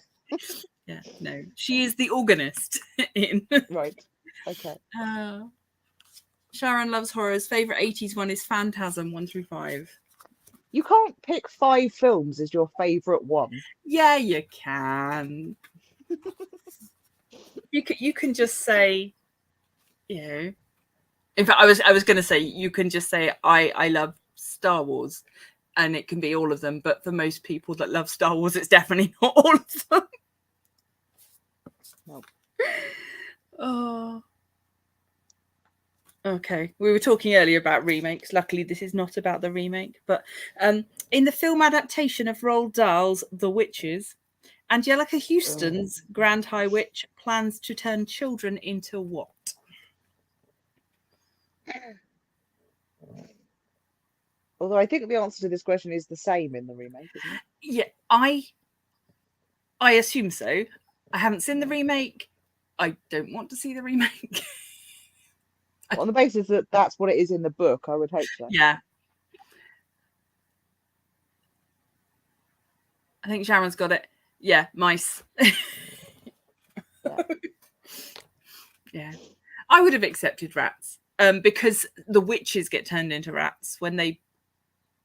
Yeah, no. She is the organist in. Right. Okay. Sharon loves horrors. Favorite 80s one is Phantasm 1 through 5. You can't pick 5 films as your favorite one. Yeah, you can. You can just say, In fact, I was going to say you can just say I love Star Wars, and it can be all of them. But for most people that love Star Wars, it's definitely not all of them. No. Oh. Okay, we were talking earlier about remakes. Luckily, this is not about the remake. But in the film adaptation of Roald Dahl's The Witches, Angelica Houston's Grand High Witch plans to turn children into what? Although I think the answer to this question is the same in the remake, isn't it? Yeah, I assume so. I haven't seen the remake. I don't want to see the remake. On the basis that that's what it is in the book, I would hope so. Yeah. I think Sharon's got it. Yeah, mice. Yeah. I would have accepted rats. Because the witches get turned into rats when they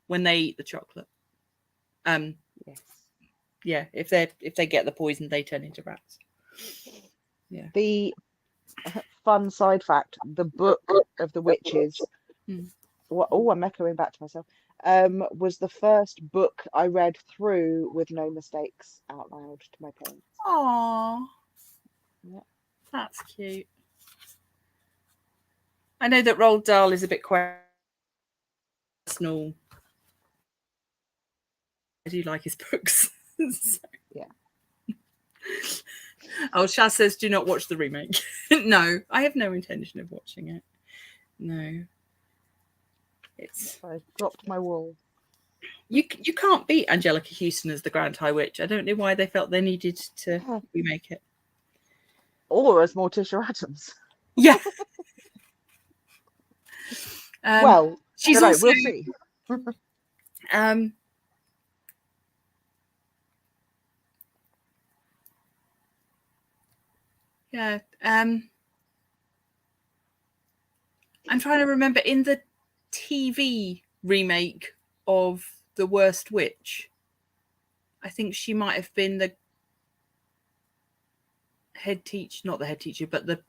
eat the chocolate. Yes. Yeah, if they get the poison, they turn into rats. Yeah. The fun side fact: the book of the witches I'm echoing back to myself. Was the first book I read through with no mistakes out loud to my parents. Aww. Yeah. That's cute. I know that Roald Dahl is a bit personal. I do like his books. So. Yeah. Oh, Shaz says, do not watch the remake. No, I have no intention of watching it. No. I dropped my wool. You can't beat Angelica Houston as the Grand High Witch. I don't know why they felt they needed to remake it. Or as Morticia Adams. Yeah. Well, she's also, also. we'll see. Yeah. I'm trying to remember in the TV remake of The Worst Witch. I think she might have been the head teacher, not the head teacher, but the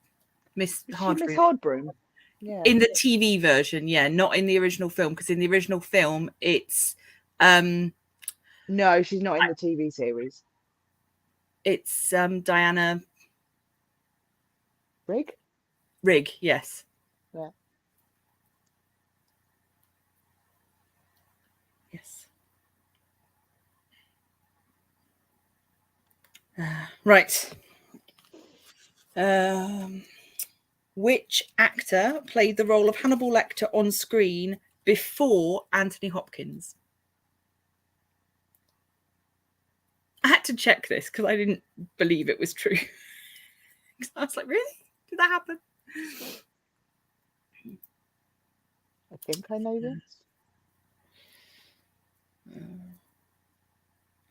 Miss Hardbroom. Miss Hardbroom. Yeah. In the TV version, yeah, not in the original film, because in the original film it's no, she's not in the TV series. It's Diana Rigg, yes. Yeah. Yes. Right. Which actor played the role of Hannibal Lecter on screen before Anthony Hopkins? I had to check this because I didn't believe it was true. I was like, really? Did that happen? I think I know this.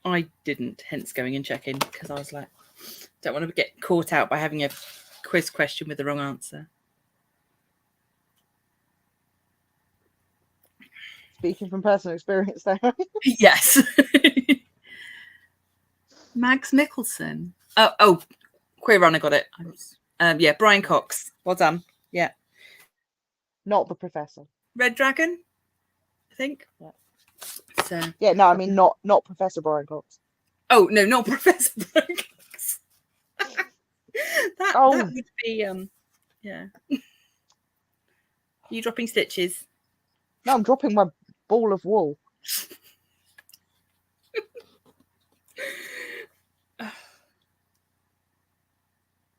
I didn't, hence going and checking, because I was like, don't want to get caught out by having a quiz question with the wrong answer. Speaking from personal experience there. Yes. Mads Mikkelsen. Oh, Queer Runner got it. Yeah, Brian Cox. Well done. Yeah. Not the Professor. Red Dragon, I think. Yeah. So. Yeah, no, I mean not Professor Brian Cox. Oh no, not Professor Brian Cox. that would be yeah. Are you dropping stitches? No, I'm dropping my ball of wool.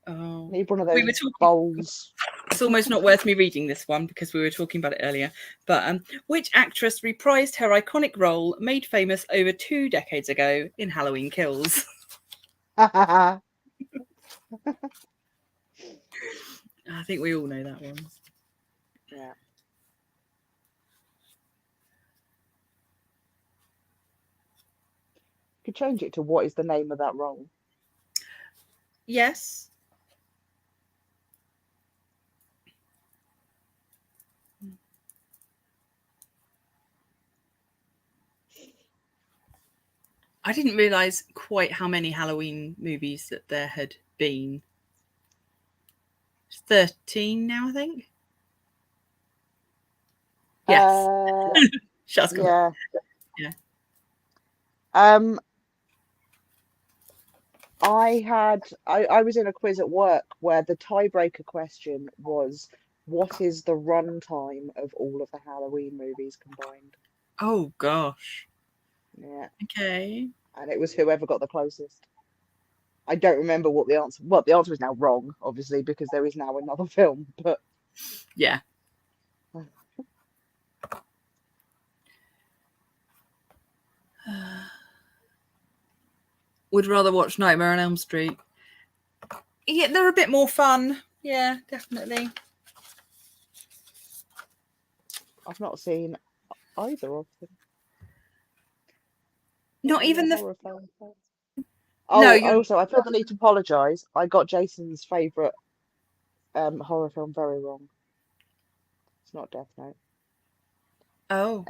Oh, need one of those bowls. It's almost not worth me reading this one because we were talking about it earlier. But which actress reprised her iconic role made famous over 2 decades ago in Halloween Kills? I think we all know that one. Yeah. You could change it to what is the name of that role? Yes. I didn't realise quite how many Halloween movies that there had been. 13 now, I think. Yes. Yeah. Yeah. I was in a quiz at work where the tiebreaker question was, what is the runtime of all of the Halloween movies combined? Oh gosh. Yeah. Okay. And it was whoever got the closest. I don't remember what the answer. Well, the answer is now wrong, obviously, because there is now another film. But yeah. Would rather watch Nightmare on Elm Street. Yeah, they're a bit more fun. Yeah, definitely. I've not seen either of them. Not even the horror film. Oh, no, also, I feel the need to apologise. I got Jason's favourite horror film very wrong. It's not Death Note. Oh.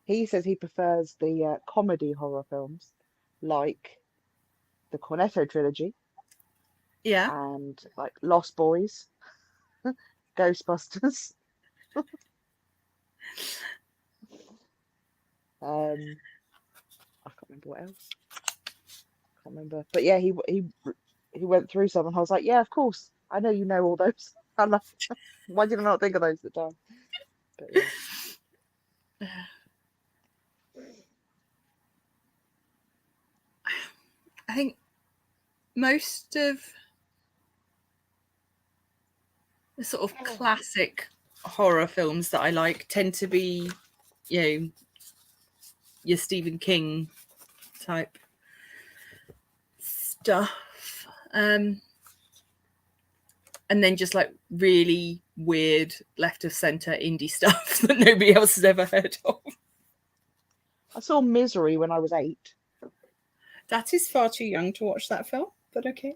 He says he prefers the comedy horror films, like the Cornetto trilogy. Yeah. And like Lost Boys, Ghostbusters. I can't remember what else. Can't remember. But yeah, he went through some, and I was like, yeah, of course. I know you know all those. I'm like, why did I not think of those at the time? But yeah. I think most of the sort of classic horror films that I like tend to be, you know, your Stephen King type stuff. And then just like really weird left of center indie stuff that nobody else has ever heard of. I saw Misery when I was 8. That is far too young to watch that film, but okay.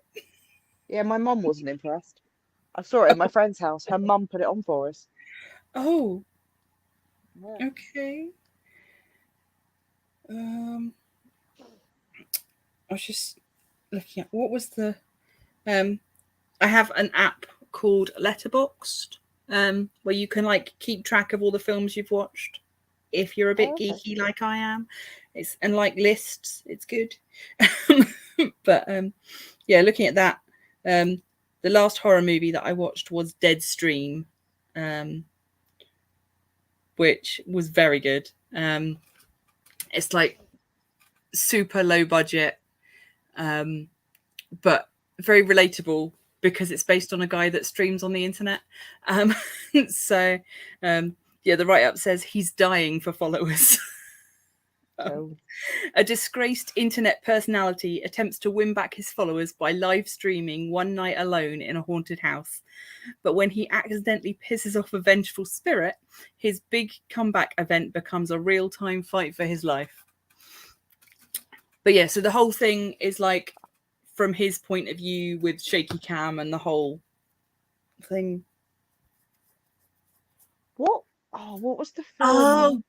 Yeah, my mum wasn't impressed. I saw it at my friend's house. Her mum put it on for us. Oh, Yeah. okay. I was just looking at what was the. I have an app called Letterboxd, where you can like keep track of all the films you've watched. If you're a bit Okay. geeky like I am, it's and like lists, it's good. But yeah, looking at that, the last horror movie that I watched was Deadstream, which was very good. It's like super low budget, but very relatable because it's based on a guy that streams on the internet. So yeah, the write-up says he's dying for followers. Oh. A disgraced internet personality attempts to win back his followers by live streaming one night alone in a haunted house. But when he accidentally pisses off a vengeful spirit, his big comeback event becomes a real-time fight for his life. But yeah, so the whole thing is like from his point of view with shaky cam and the whole thing. What? Oh, what was the film? Oh,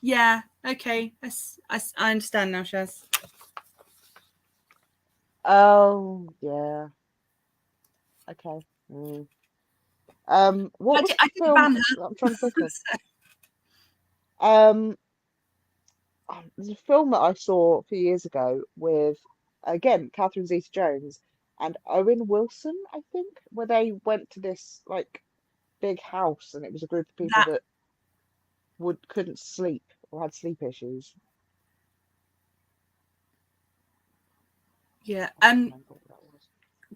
yeah. Okay. I understand now, Shaz. Oh, yeah. Okay. What was I the did film ban that I'm trying to think of? her. There's a film that I saw a few years ago with, again, Catherine Zeta-Jones and Owen Wilson, I think, where they went to this like big house, and it was a group of people That that couldn't sleep or had sleep issues. yeah. I can't remember what that was.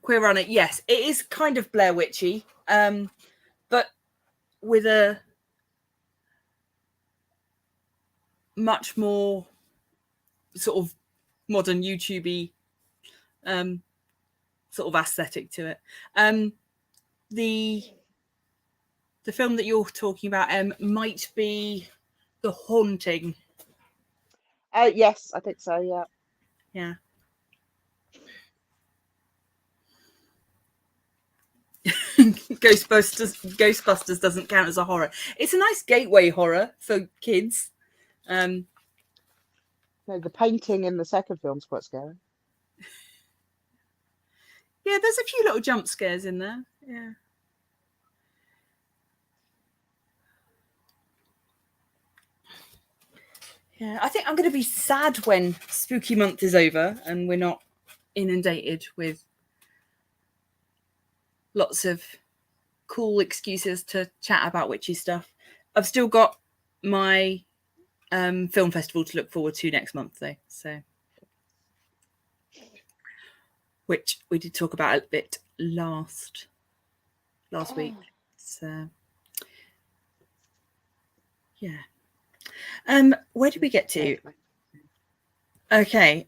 Queer on it. Yes, it is kind of Blair Witchy, but with a much more sort of modern YouTubey sort of aesthetic to it. The film that you're talking about might be The Haunting. Yes, I think so. Yeah. Yeah. Ghostbusters doesn't count as a horror. It's a nice gateway horror for kids. No, the painting in the second film's quite scary. Yeah, there's a few little jump scares in there. Yeah. Yeah, I think I'm going to be sad when spooky month is over and we're not inundated with lots of cool excuses to chat about witchy stuff. I've still got my film festival to look forward to next month, though. So, which we did talk about a bit last week. So, yeah. Where did we get to? Okay.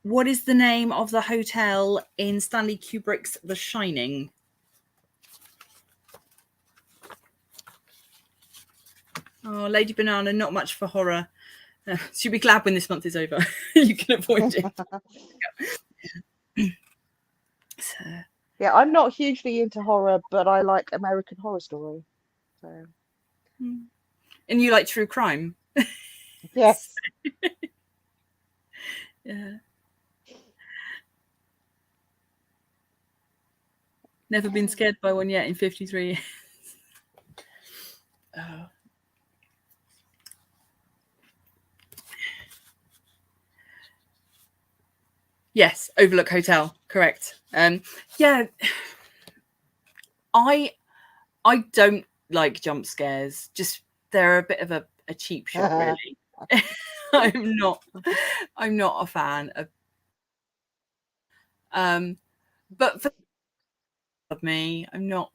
What is the name of the hotel in Stanley Kubrick's The Shining? Oh, Lady Banana, not much for horror. She'll be glad when this month is over. You can avoid it. So. Yeah, I'm not hugely into horror, but I like American Horror Story. So. And you like true crime? Yes. Yeah. Never been scared by one yet in 53 years. Oh. Yes, Overlook Hotel, correct. Yeah, I don't like jump scares. Just they're a bit of a cheap shot, really. I'm not a fan of. But for me, I'm not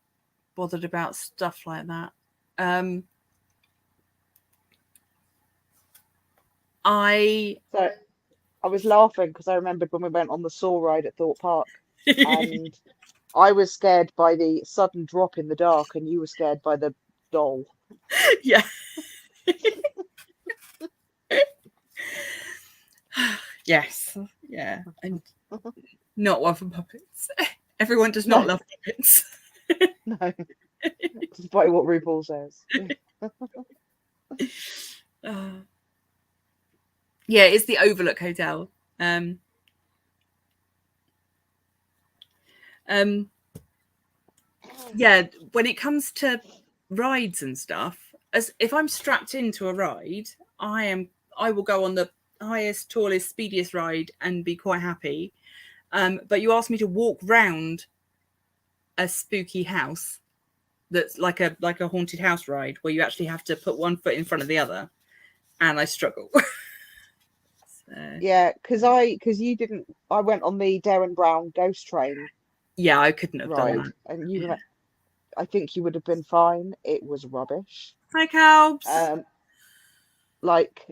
bothered about stuff like that. So I was laughing because I remembered when we went on the Saw ride at Thorpe Park, and I was scared by the sudden drop in the dark, and you were scared by the doll. Yeah. Yes. Yeah. And not one for puppets. Everyone does not love puppets. No, despite what RuPaul says. Yeah, it's the Overlook Hotel. Yeah, when it comes to rides and stuff, as if I'm strapped into a ride, I will go on the highest, tallest, speediest ride and be quite happy. But you asked me to walk round a spooky house that's like a haunted house ride where you actually have to put one foot in front of the other, and I struggle. So, Yeah, because you didn't. I went on the Darren Brown Ghost Train yeah, I couldn't have done ride, that. and you. Yeah. I think you would have been fine. It was rubbish. Hi, Calbs. Like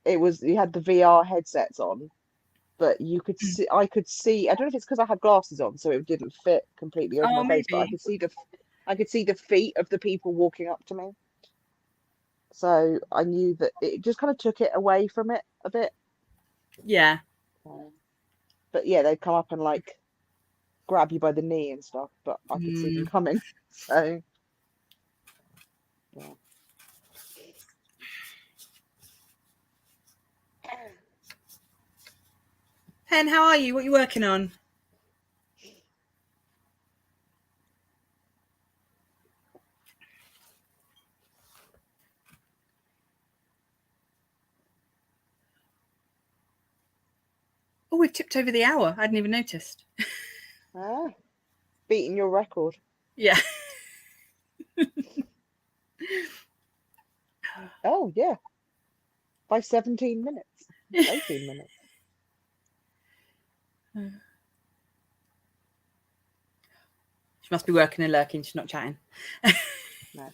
it was. You had the VR headsets on, but you could see. I could see. I don't know if it's because I had glasses on, so it didn't fit completely over Oh, my face, but maybe. I could see the feet of the people walking up to me. So I knew that it just kind of took it away from it a bit. Yeah. But yeah, they'd come up and like grab you by the knee and stuff, but I could see them coming. So yeah. Hen, how are you? What are you working on? Oh, we've tipped over the hour. I hadn't even noticed. Beating your record. Yeah. Oh yeah. By 17 minutes. 18 minutes. She must be working and lurking. She's not chatting. No.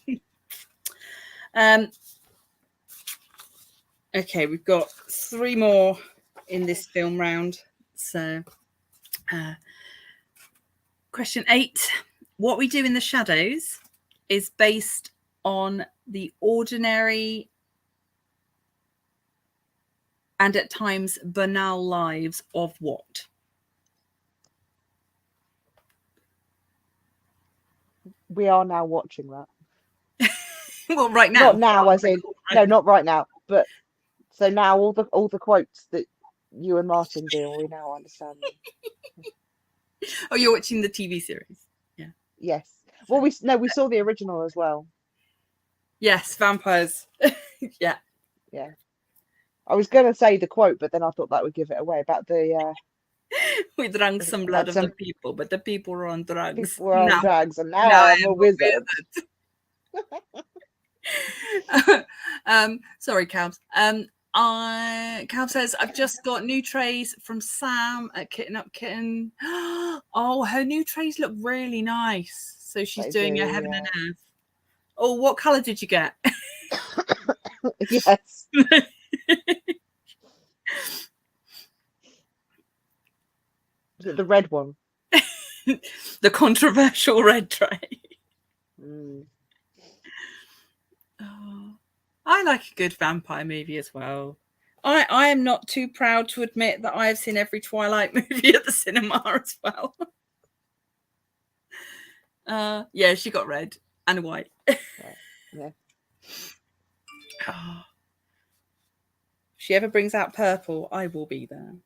Okay, we've got 3 more in this film round. So, question 8. What we do in the shadows is based on the ordinary and at times banal lives of what? We are now watching that. Well, right now. Not now, as in no, not right now. But so now all the quotes that you and Martin do, we now understand them. Oh, you're watching the TV series. Yeah. Yes. Well, we saw the original as well. Yes, vampires. Yeah. Yeah. I was gonna say the quote, but then I thought that would give it away about the We drank some blood of the people, but the people were on drugs. People were on drugs, and now I am a wizard. Sorry, Cabs. Cab says, I've just got new trays from Sam at Kitten Up Kitten. Oh, her new trays look really nice. So she's doing a heaven and earth. Oh, what colour did you get? Yes. Is it the red one? The controversial red tray. Oh, I like a good vampire movie as well. I am not too proud to admit that I have seen every Twilight movie at the cinema as well. Yeah, she got red and white. Yeah. Oh. If she ever brings out purple, I will be there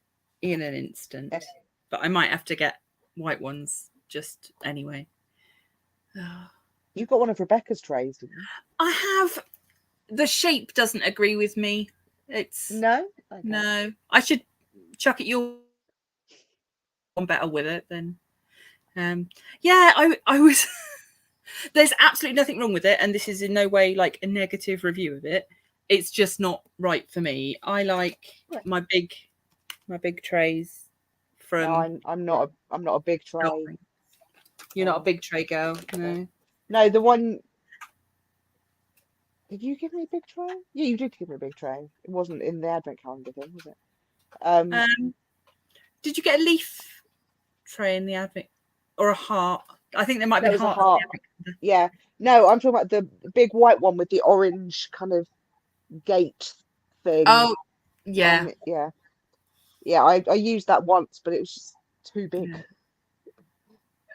in an instant. But I might have to get white ones just anyway. You've got one of Rebecca's trays, didn't you? I have. The shape doesn't agree with me. It's no. No. I should chuck it your one better with it, then yeah, I was. There's absolutely nothing wrong with it, and this is in no way like a negative review of it. It's just not right for me. I like my big trays from. No, I'm not a big tray. You're not a big tray girl, no. No, the one. Did you give me a big tray? Yeah, you did give me a big tray. It wasn't in the advent calendar thing, was it? Did you get a leaf tray in the advent or a heart? I think there might There be was a heart. heart. Yeah. No, I'm talking about the big white one with the orange kind of gate thing. Oh, yeah. Yeah. Yeah, I used that once, but it was just too big.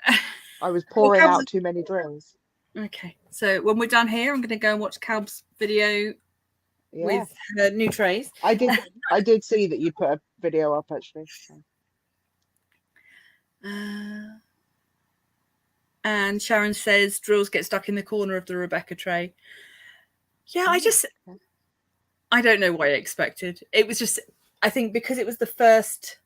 Yeah. I was pouring out too many drills. Okay, so when we're done here, I'm going to go and watch Calb's video with her new trays. I did see that you put a video up actually. And Sharon says drills get stuck in the corner of the Rebecca tray. Yeah, I don't know what I expected. It was just, I think because it was the first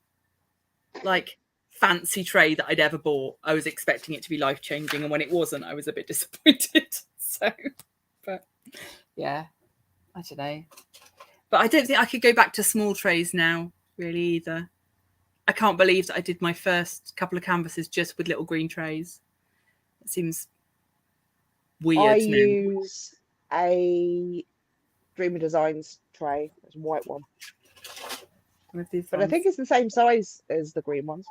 like fancy tray that I'd ever bought, I was expecting it to be life-changing, and when it wasn't, I was a bit disappointed. So, but yeah, I don't know. But I don't think I could go back to small trays now, really, either. I can't believe that I did my first couple of canvases just with little green trays. It seems weird I now. use a Dreamer Designs tray. It's a white one. But I think it's the same size as the green ones.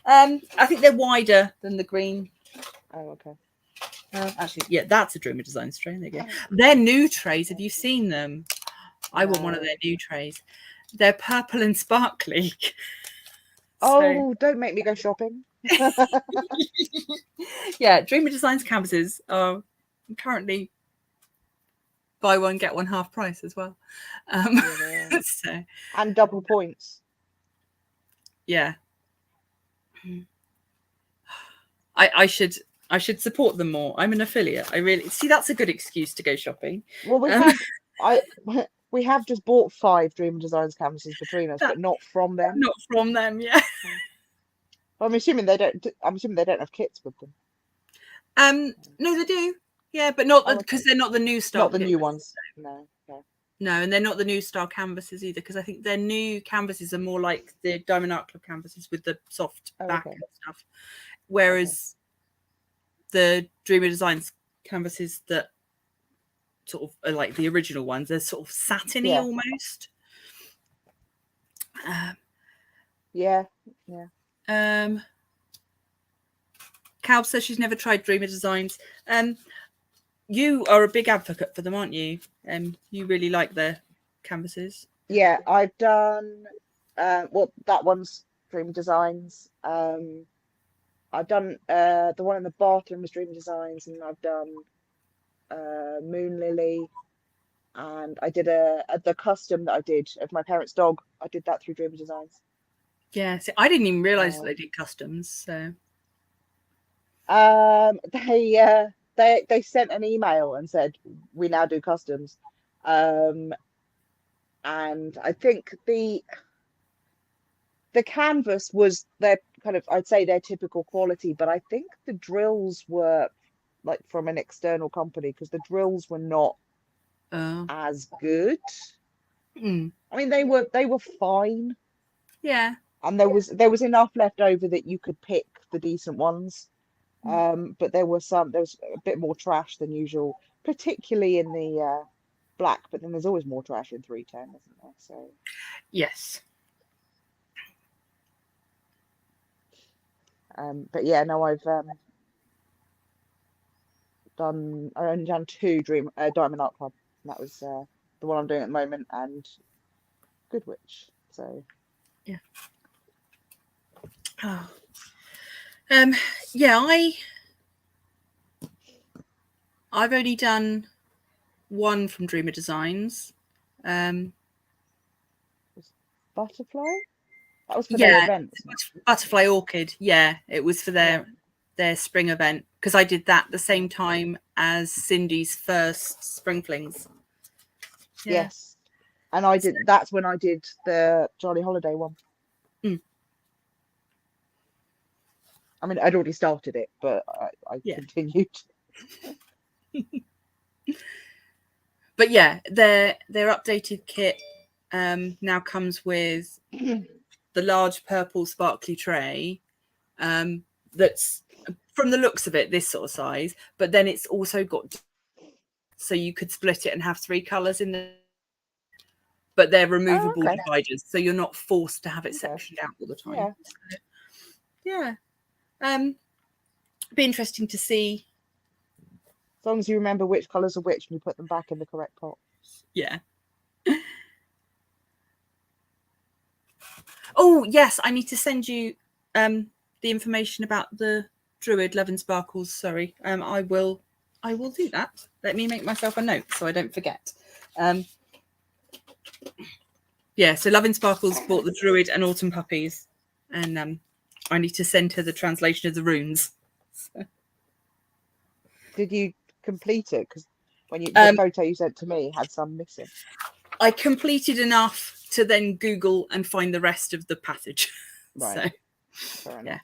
I think they're wider than the green. Oh, okay. Actually, yeah, that's a Dreamer Designs tray. There you go. They're new trays. Have you seen them? I want one of their new trays. They're purple and sparkly. Oh, don't make me go shopping. Yeah, Dreamer Designs canvases are currently buy one, get one half price as well. So, and double points. Yeah. I should support them more. I'm an affiliate. I really see that's a good excuse to go shopping. Well, we have just bought 5 Dreamer Designs canvases between us, but not from them. Not from them, yeah. Well, I'm assuming they don't have kits with them. No, they do. Yeah, but not because they're not the new style. Not the new ones. No. No, and they're not the new style canvases either, because I think their new canvases are more like the Diamond Art Club canvases with the soft back and stuff. Whereas the Dreamer Designs canvases that sort of are like the original ones, they're sort of satiny almost. Yeah. Calb says she's never tried Dreamer Designs. You are a big advocate for them, aren't you? You really like their canvases. Yeah, I've done that one's Dreamer Designs. I've done the one in the bathroom was Dreamer Designs, and I've done Moon Lily, and I did the custom that I did of my parents' dog. I did that through Dreamer Designs. Yeah, so I didn't even realise that they did customs. So they sent an email and said we now do customs, and I think the canvas was their kind of, I'd say, their typical quality, but I think the drills were like from an external company, because the drills were not as good. I mean, they were fine. Yeah. And there was enough left over that you could pick the decent ones. But there was a bit more trash than usual, particularly in the black, but then there's always more trash in 310, isn't there? So yes. But yeah, no, I've only done 2 Diamond Art Club, and that was the one I'm doing at the moment, and Good Witch. So yeah. Oh. Yeah, I've only done one from Dreamer Designs. Butterfly? That was for their event. Butterfly Orchid. Yeah, it was for their spring event, because I did that the same time as Cindy's first Spring Flings. Yeah. Yes. And that's when I did the Jolly Holiday one. I mean, I'd already started it, but I Yeah. continued. But yeah, their updated kit now comes with the large purple sparkly tray. That's, from the looks of it, this sort of size, but then it's also got, so you could split it and have 3 colours in there, but they're removable dividers, so you're not forced to have it sectioned out all the time. Yeah. So, yeah. Be interesting to see. As long as you remember which colours are which and you put them back in the correct pot. Yeah. Oh yes, I need to send you the information about the Druid Love and Sparkles. Sorry, I will do that. Let me make myself a note so I don't forget. Yeah, so Love and Sparkles bought the Druid and Autumn Puppies, and I need to send her the translation of the runes. So. Did you complete it? Because when the photo you sent to me had some missing. I completed enough to then Google and find the rest of the passage. Right. So, yeah.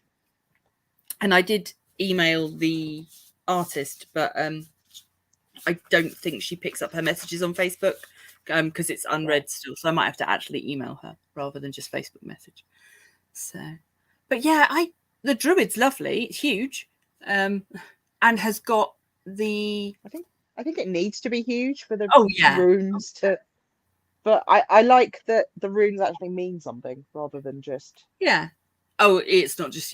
And I did email the artist, but I don't think she picks up her messages on Facebook because it's unread still. So I might have to actually email her rather than just Facebook message. So, but yeah, the Druid's lovely. It's huge, and has got the. I think it needs to be huge for the runes to. But I like that the runes actually mean something rather than just. Yeah. Oh, it's not just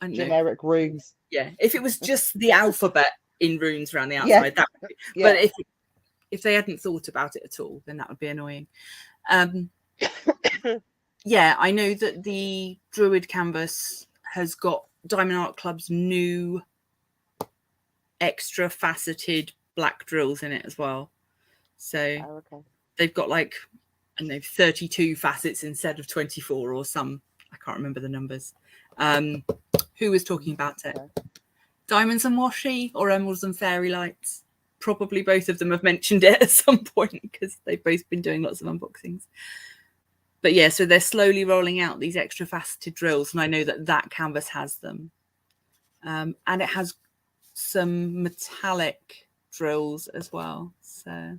I generic runes. Yeah, if it was just the alphabet in runes around the outside, that would be, but if they hadn't thought about it at all, then that would be annoying. Yeah, I know that the Druid canvas has got Diamond Art Club's new extra faceted black drills in it as well. So they've got like, I don't know, 32 facets instead of 24 or some, I can't remember the numbers. Who was talking about it? Diamonds and Washi or Emeralds and Fairy Lights? Probably both of them have mentioned it at some point because they've both been doing lots of unboxings. But yeah, so they're slowly rolling out these extra faceted drills, and I know that canvas has them. And it has some metallic drills as well. So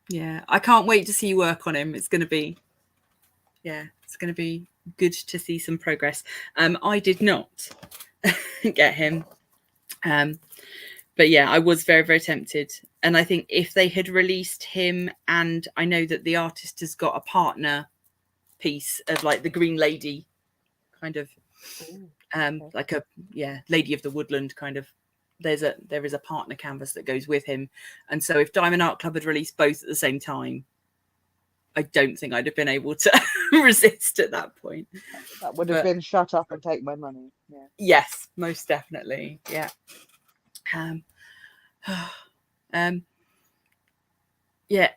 yeah, I can't wait to see you work on him. It's going to be good to see some progress. I did not get him. But yeah, I was very, very tempted. And I think if they had released him, and I know that the artist has got a partner piece of like the Green Lady kind of, like a, Lady of the Woodland kind of, there is a partner canvas that goes with him. And so if Diamond Art Club had released both at the same time, I don't think I'd have been able to resist at that point. That would have been shut up and take my money. Yeah. Yes, most definitely. Yeah. Yeah,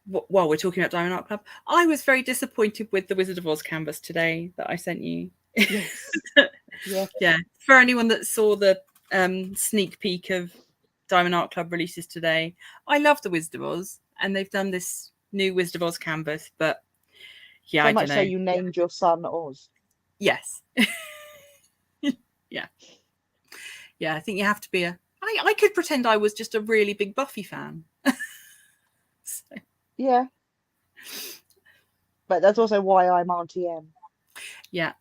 while we're talking about Diamond Art Club, I was very disappointed with the Wizard of Oz canvas today that I sent you. Yes. Yeah. For anyone that saw the sneak peek of Diamond Art Club releases today, I love the Wizard of Oz, and they've done this new Wizard of Oz canvas, but yeah, so I much don't know. So you named your son Oz. Yes. Yeah. Yeah, I think you have to be I could pretend I was just a really big Buffy fan. So. Yeah. But that's also why I'm Auntie M. Yeah.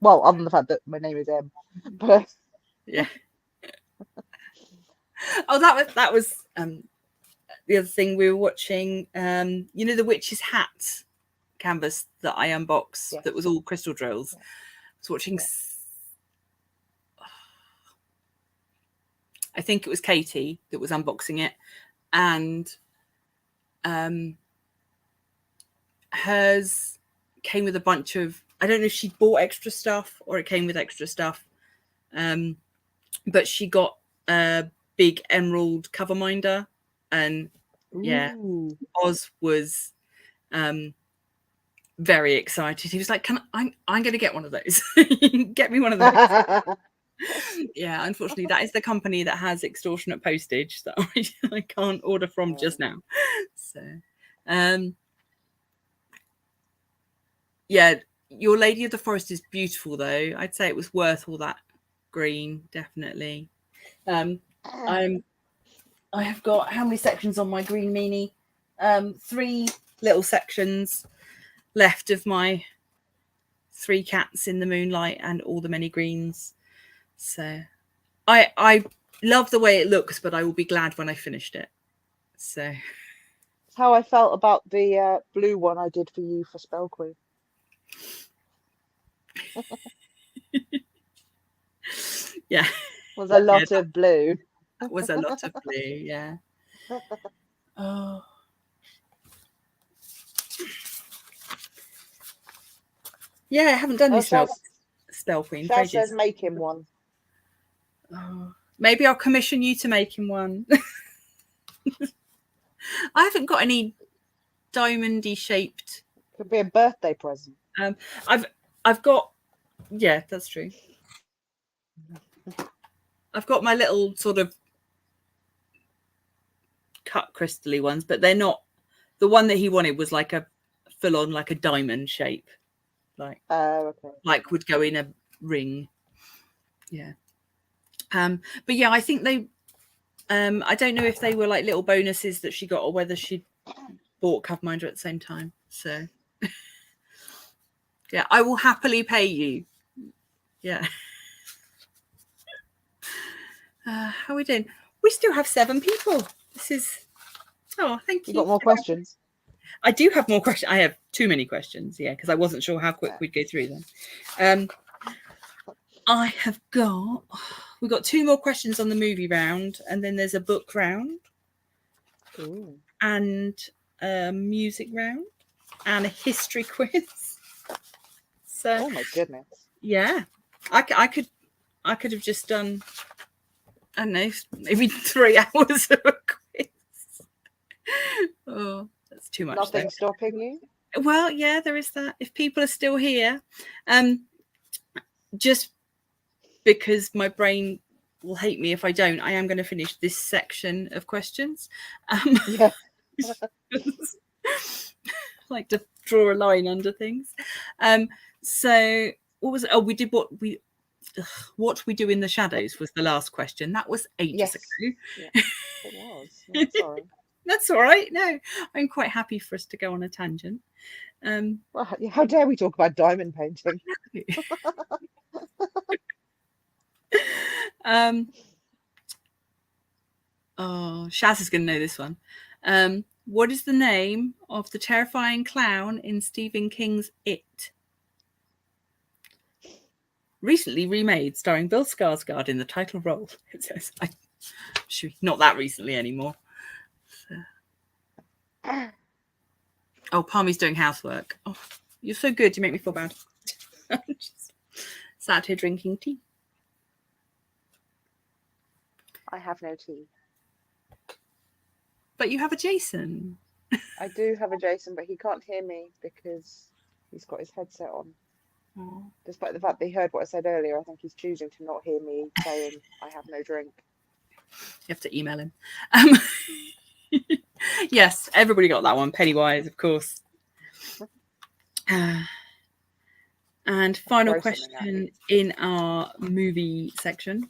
Well, other than the fact that my name is M. But yeah. Oh, that was the other thing we were watching. The Witch's Hat canvas that I unboxed that was all crystal drills. I was watching. I think it was Katie that was unboxing it, and hers came with a bunch of, I don't know if she bought extra stuff or it came with extra stuff, but she got a big emerald cover minder, and Oz was very excited. He was like, I'm going to get one of those. Get me one of those. Yeah, unfortunately that is the company that has extortionate postage that I can't order from just now. So yeah, Your Lady of the Forest is beautiful, though. I'd say it was worth all that green, definitely. I have got how many sections on my green meanie? 3 little sections left of my 3 cats in the moonlight and all the many greens. So I love the way it looks, but I will be glad when I finished it. So It's how I felt about the blue one I did for you for Spell Queen. yeah, Was a lot of blue. that was a lot of blue. Yeah. Oh. Yeah, I haven't done this Spell Queen for Shaz ages. says make him one. Oh, maybe I'll commission you to make him one. I haven't got any diamondy shaped. Could be a birthday present. I've got, yeah, that's true. I've got my little sort of cut crystally ones, but they're not. The one that he wanted was like a full on like a diamond shape, like okay. Like would go in a ring. Yeah. But yeah, I think they. I don't know if they were like little bonuses that she got or whether she bought Cupminder at the same time. So yeah, I will happily pay you. Yeah. How are we doing? We still have 7 people. This is. Oh, thank you. You got more questions? I do have more questions. I have too many questions, yeah, because I wasn't sure how quick we'd go through them. I have got. We've got 2 more questions on the movie round, and then there's a book round. Ooh. And a music round, and a history quiz. So, oh my goodness! Yeah, I could have just done. I don't know, maybe 3 hours of a quiz. Oh, that's too much. Nothing stopping you? Well, yeah, there is that. If people are still here, just because my brain will hate me if I don't, I am going to finish this section of questions. Yeah. Like to draw a line under things. So what was it? Oh, we did what we do in the shadows was the last question. That was ages ago. Yeah, it was. I'm sorry. That's all right. No, I'm quite happy for us to go on a tangent. Well, how dare we talk about diamond painting? Oh, Shaz is going to know this one. What is the name of the terrifying clown in Stephen King's It? Recently remade, starring Bill Skarsgård in the title role. It says, not that recently anymore. So. Oh, Palmy's doing housework. Oh, you're so good. You make me feel bad. I'm just sat here drinking tea. I have no tea. But you have a Jason. I do have a Jason, but he can't hear me because he's got his headset on. Oh. Despite the fact that he heard what I said earlier, I think he's choosing to not hear me saying I have no drink. You have to email him. Yes, everybody got that one. Pennywise, of course. And final question in our movie section.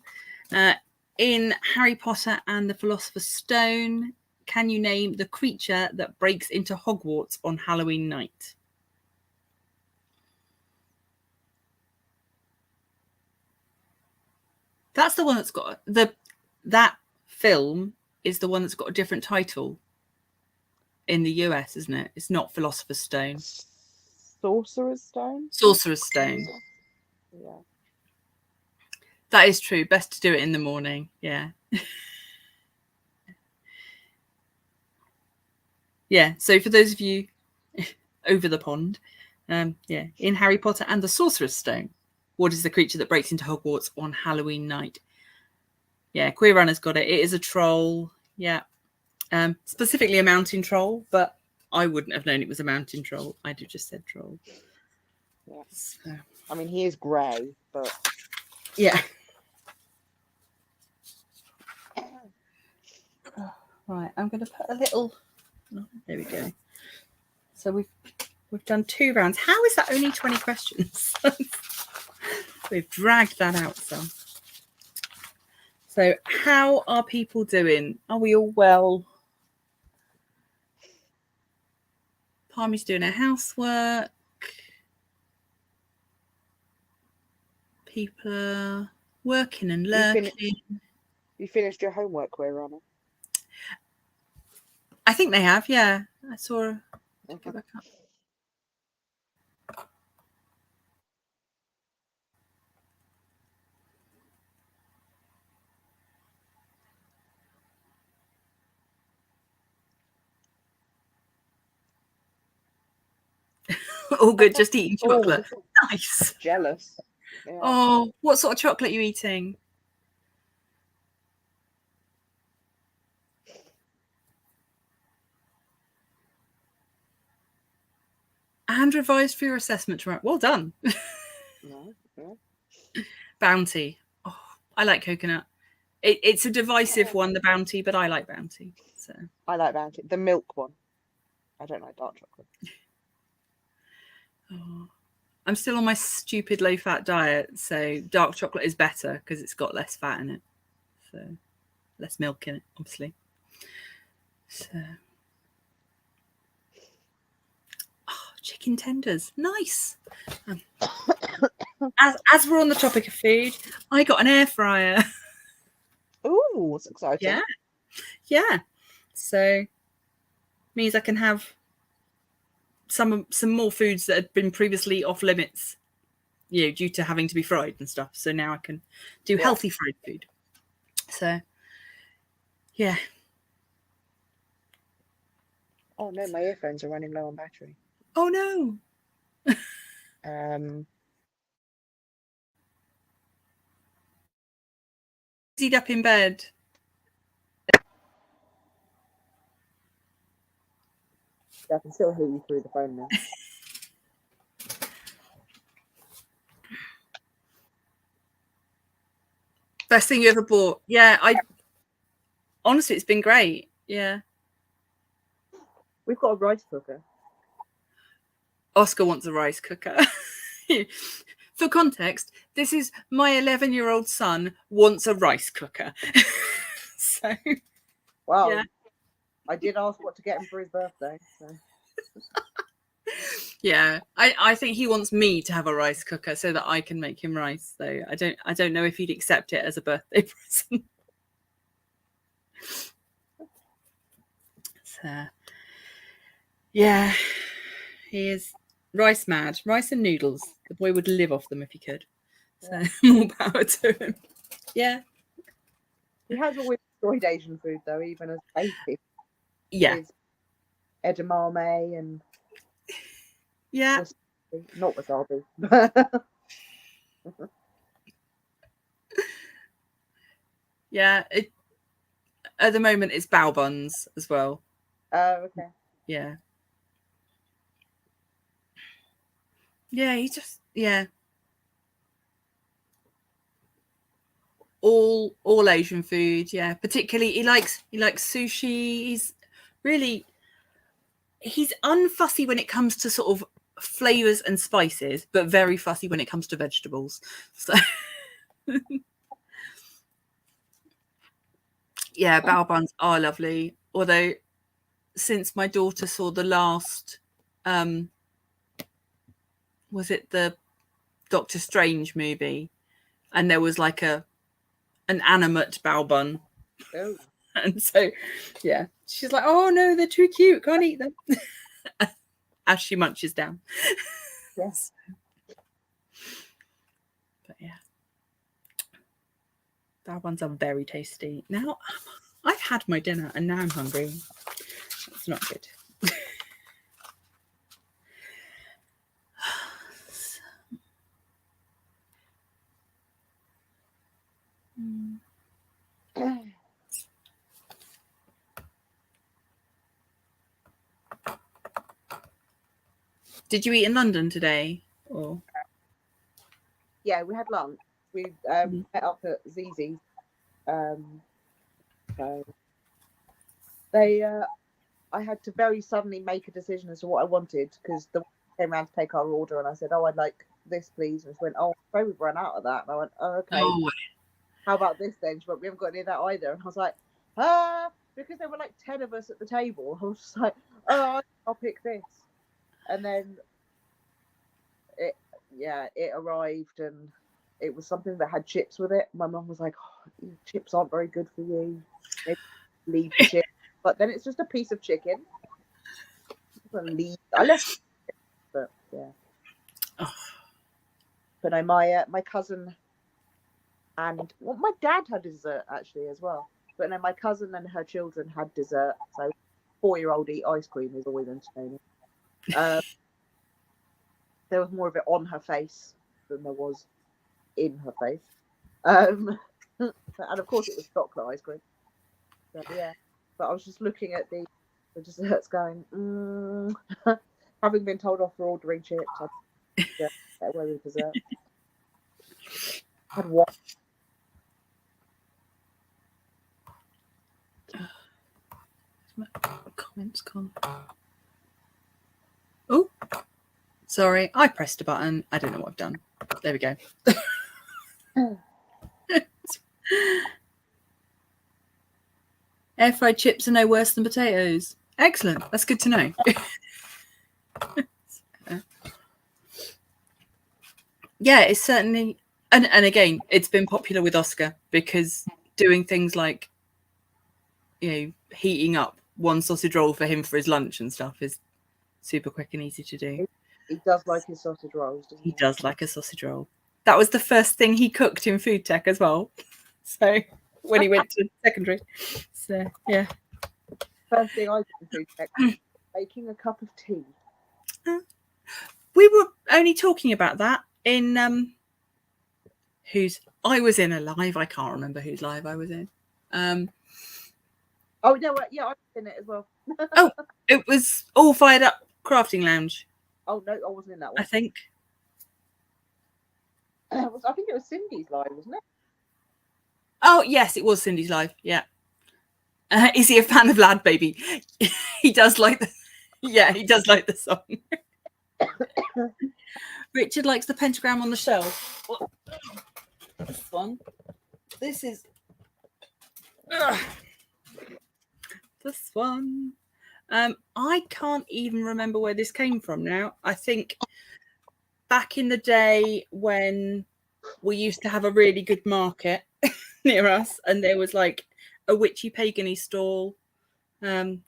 In Harry Potter and the Philosopher's Stone, can you name the creature that breaks into Hogwarts on Halloween night? That's the one that's got that film is the one that's got a different title in the US, isn't it? It's not Philosopher's Stone. Sorcerer's Stone? Sorcerer's Stone. Yeah. That is true. Best to do it in the morning. Yeah. Yeah. So for those of you over the pond, yeah, in Harry Potter and the Sorcerer's Stone, what is the creature that breaks into Hogwarts on Halloween night? Yeah, Queer Runner's got it. It is a troll. Yeah. Specifically a mountain troll, but I wouldn't have known it was a mountain troll. I'd have just said troll. Yeah. So. I mean, he is grey, but yeah. Right, I'm going to put a little. Oh, there we go. So we've We've done 2 rounds. How is that only 20 questions? We've dragged that out some. So how are people doing? Are we all well? Palmy's doing her housework. People are working and lurking. You finished your homework, Rana? I think they have, yeah. I saw her. Go back up. All good, just eating chocolate. Nice. Jealous. Yeah. Oh, what sort of chocolate are you eating? And revised for your assessment tomorrow. Well done. Bounty. Oh, I like coconut. It's a divisive one, the Bounty, but I like Bounty. So I like Bounty. The milk one. I don't like dark chocolate. Oh, I'm still on my stupid low-fat diet, so dark chocolate is better because it's got less fat in it. So less milk in it, obviously. So chicken tenders. Nice. As we're on the topic of food, I got an air fryer. Ooh, that's exciting. Yeah. So means I can have some more foods that had been previously off limits, due to having to be fried and stuff. So now I can do healthy fried food. So yeah. Oh no, my earphones are running low on battery. Oh no. He's up in bed. I can still hear you through the phone now. Best thing you ever bought? Yeah, honestly, it's been great. Yeah. We've got a rice cooker. Oscar wants a rice cooker. For context, this is my 11-year-old son wants a rice cooker. So, wow. Yeah. I did ask what to get him for his birthday. So. Yeah, I think he wants me to have a rice cooker so that I can make him rice. So I don't know if he'd accept it as a birthday present. So, yeah, he is rice mad. Rice and noodles. The boy would live off them if he could. So more power to him. Yeah. He has always enjoyed Asian food though, even as a baby. Yeah. His edamame and not wasabi. Yeah, at the moment it's bao buns as well. Oh, okay. Yeah. Yeah, he just all Asian food. Yeah, particularly he likes sushi. He's unfussy when it comes to sort of flavors and spices, but very fussy when it comes to vegetables. So yeah, bao buns are lovely. Although since my daughter saw the last, was it the Doctor Strange movie, and there was like an animate bao bun. Oh. And so, yeah, she's like, "Oh no, they're too cute. Can't eat them." As she munches down. Yes. But yeah, bao buns are very tasty. Now, I've had my dinner and now I'm hungry. That's not good. Did you eat in London today? Or yeah, we had lunch. We met up at Zizi's. So they I had to very suddenly make a decision as to what I wanted because the came around to take our order, and I said, "Oh, I'd like this, please." And she went, "Oh, I'm afraid we've run out of that." And I went, "Oh, okay. Oh, How about this then?" She went, "We haven't got any of that either." And I was like, because there were like 10 of us at the table. I was just like, "Oh, I'll pick this." And then it arrived, and it was something that had chips with it. My mum was like, "Oh, chips aren't very good for you. Maybe leave the chips." But then it's just a piece of chicken. I left, but yeah. Oh. But no, my cousin and my dad had dessert actually as well. But no, my cousin and her children had dessert. So 4-year-old eat ice cream is always entertaining. There was more of it on her face than there was in her face. And of course it was chocolate ice cream. So yeah. But I was just looking at the desserts going, having been told off for ordering chips, I get away with dessert. Had one. Comments gone. Oh, sorry, I pressed a button. I don't know what I've done. There we go. Air fried chips are no worse than potatoes. Excellent. That's good to know. Yeah, it's certainly, and again, it's been popular with Oscar because doing things like, heating up one sausage roll for him for his lunch and stuff is super quick and easy to do. He does like his sausage rolls, doesn't he? He does like a sausage roll. That was the first thing he cooked in food tech as well. So when he went to secondary. So yeah. First thing I did in food tech, making a cup of tea. We were only talking about that in I was in a live. I can't remember whose live I was in. Oh no, yeah, I was in it as well. Oh, it was All Fired Up Crafting Lounge. Oh no, I wasn't in that one. I think. I think it was Cindy's live, wasn't it? Oh yes, it was Cindy's live. Yeah. Is he a fan of Lad Baby? He does like the. Yeah, he does like the song. Richard likes the pentagram on the shelf. This one. This is. This one. I can't even remember where this came from now. I think back in the day when we used to have a really good market near us, and there was like a witchy pagany stall, and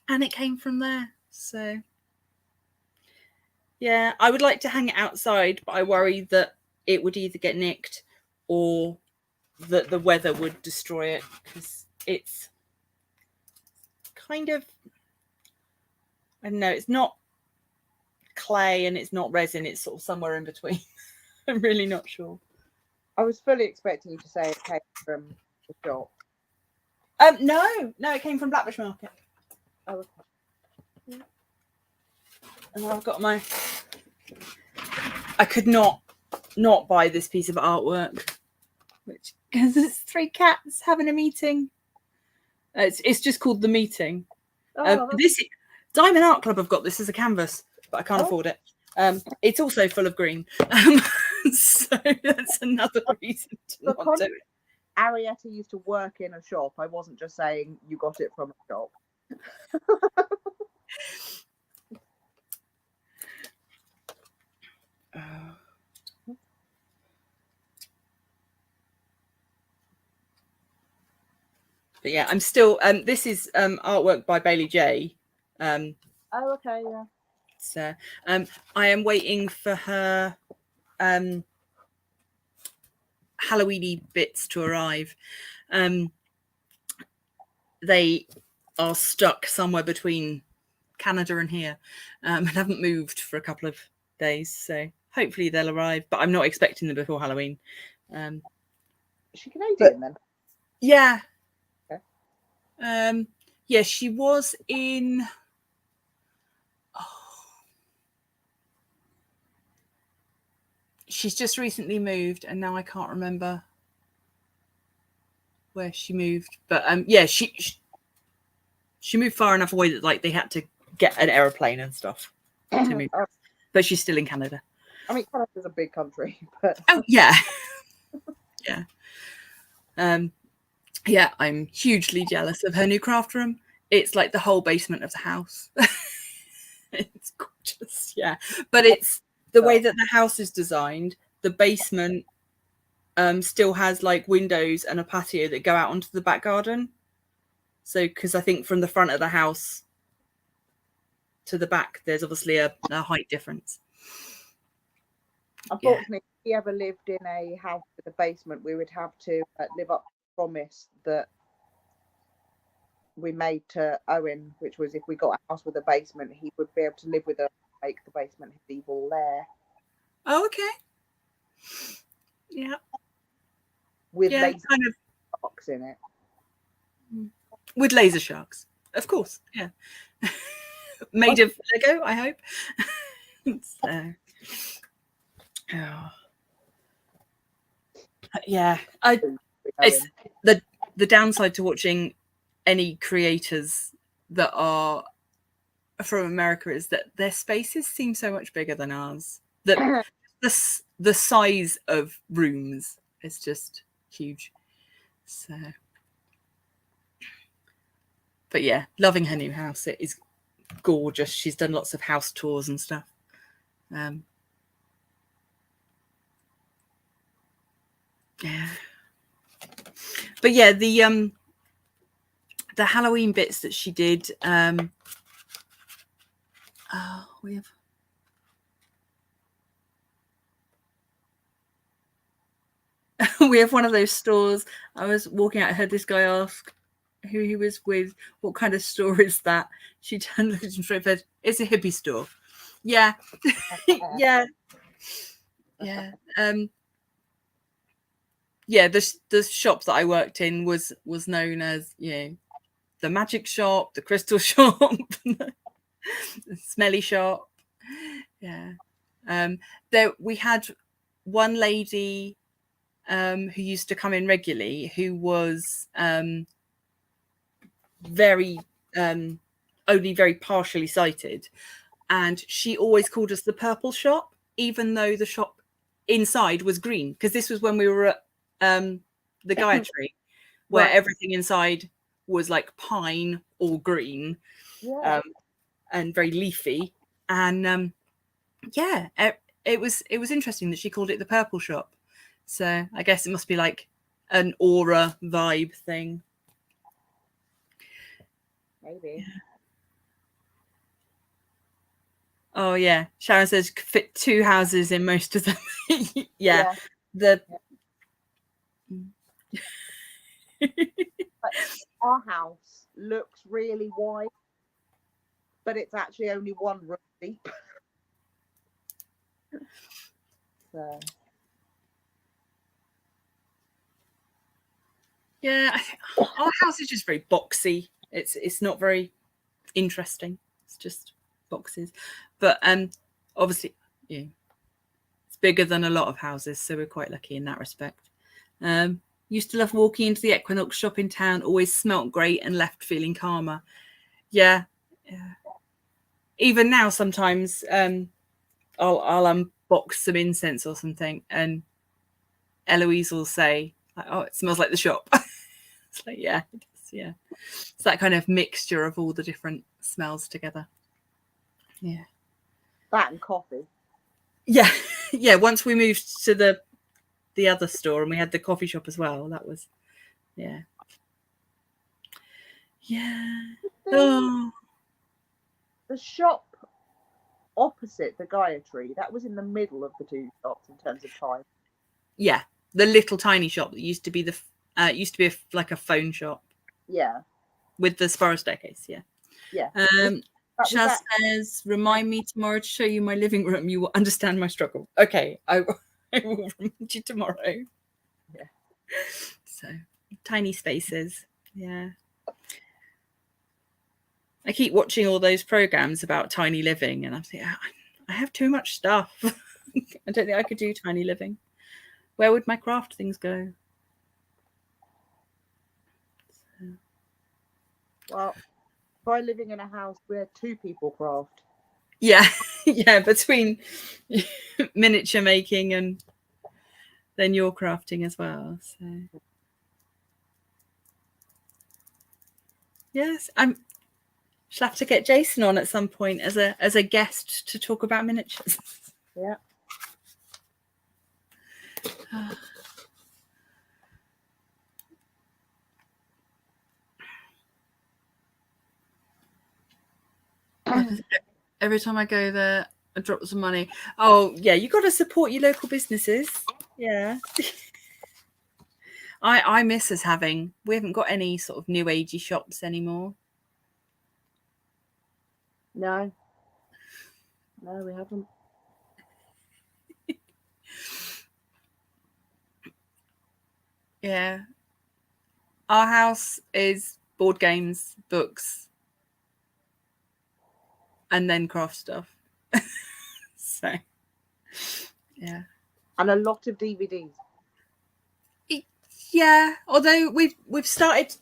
it came from there. So yeah, I would like to hang it outside, but I worry that it would either get nicked or that the weather would destroy it, because it's kind of, I don't know, it's not clay and it's not resin, it's sort of somewhere in between. I'm really not sure. I was fully expecting you to say it came from the shop. No, it came from Blackbush Market. Oh, okay. And I've got I could not buy this piece of artwork, because it's 3 cats having a meeting. It's just called The Meeting. This Diamond Art Club have got this as a canvas, but I can't afford it. It's also full of green, so that's another reason to not do it. Arietta used to work in a shop. I wasn't just saying you got it from a shop. But yeah, I'm still. This is artwork by Bailey J. Oh, okay, yeah. So, I am waiting for her Halloweeny bits to arrive. They are stuck somewhere between Canada and here, and haven't moved for a couple of days. So hopefully they'll arrive, but I'm not expecting them before Halloween. Is she Canadian then? Yeah. Okay. Yeah, she was in. She's just recently moved, and now I can't remember where she moved. But yeah, she moved far enough away that like they had to get an aeroplane and stuff to move. but she's still in Canada. I mean, Canada's a big country, but Oh yeah. Yeah. Yeah, I'm hugely jealous of her new craft room. It's like the whole basement of the house. It's gorgeous, yeah. But it's the way that the house is designed, the basement still has like windows and a patio that go out onto the back garden. So, because I think from the front of the house to the back, there's obviously a height difference. Unfortunately, if we ever lived in a house with a basement, we would have to live up to the promise that we made to Owen, which was if we got a house with a basement, he would be able to live with us, make the basement his evil lair. Oh, okay. Yeah. With laser kind of sharks in it. With laser sharks, of course. Yeah. Made of Lego, I hope. So, oh. Yeah, it's the downside to watching any creators that are from America is that their spaces seem so much bigger than ours. That the size of rooms is just huge. So, but yeah, loving her new house. It is gorgeous. She's done lots of house tours and stuff. Yeah. But yeah, the Halloween bits that she did, we have one of those stores. I was walking out, I heard this guy ask who he was with, what kind of store is that? She turned and said, it's a hippie store. Yeah. Yeah. Yeah. Yeah, the shop that I worked in was known as, you know, the magic shop, the crystal shop, the smelly shop. Yeah. There we had one lady who used to come in regularly, who was very only very partially sighted, and she always called us the purple shop, even though the shop inside was green, because this was when we were at the Gaia Tree, where Right. everything inside was like pine or green. Yeah. And very leafy, and yeah, it was interesting that she called it the purple shop. So I guess it must be like an aura vibe thing. Maybe. Yeah. Oh yeah, Sharon says fit 2 houses in most of them. Yeah. The our house looks really wide, but it's actually only 1 room deep. So. Yeah, our house is just very boxy. It's not very interesting. It's just boxes, but obviously, yeah, it's bigger than a lot of houses, so we're quite lucky in that respect. Used to love walking into the Equinox shop in town. Always smelt great and left feeling calmer. Yeah. Even now, sometimes I'll unbox some incense or something, and Eloise will say, "Oh, it smells like the shop." It's like, yeah, yeah. It's that kind of mixture of all the different smells together. Yeah. That and coffee. Yeah, yeah. Once we moved to the other store and we had the coffee shop as well, that was, yeah. Yeah. Oh. The shop opposite the Gaia Tree, that was in the middle of the 2 shops in terms of time. Yeah, the little tiny shop that used to be like a phone shop. Yeah. With the spiral staircase. Yeah. Yeah. Chaz says, "Remind me tomorrow to show you my living room. You will understand my struggle." Okay, I will remind you tomorrow. Yeah. So tiny spaces. Yeah. I keep watching all those programs about tiny living, and I'm thinking, I have too much stuff. I don't think I could do tiny living. Where would my craft things go? So. Well, by living in a house where 2 people craft. Yeah, Yeah, between miniature making and then your crafting as well. So yes, shall have to get Jason on at some point as a guest to talk about miniatures. Yeah. Every time I go there, I drop some money. Oh yeah, you got to support your local businesses. Yeah. I miss us having. We haven't got any sort of new agey shops anymore. No, we haven't. Yeah. Our house is board games, books, and then craft stuff. So, yeah. And a lot of DVDs. Yeah, although we've started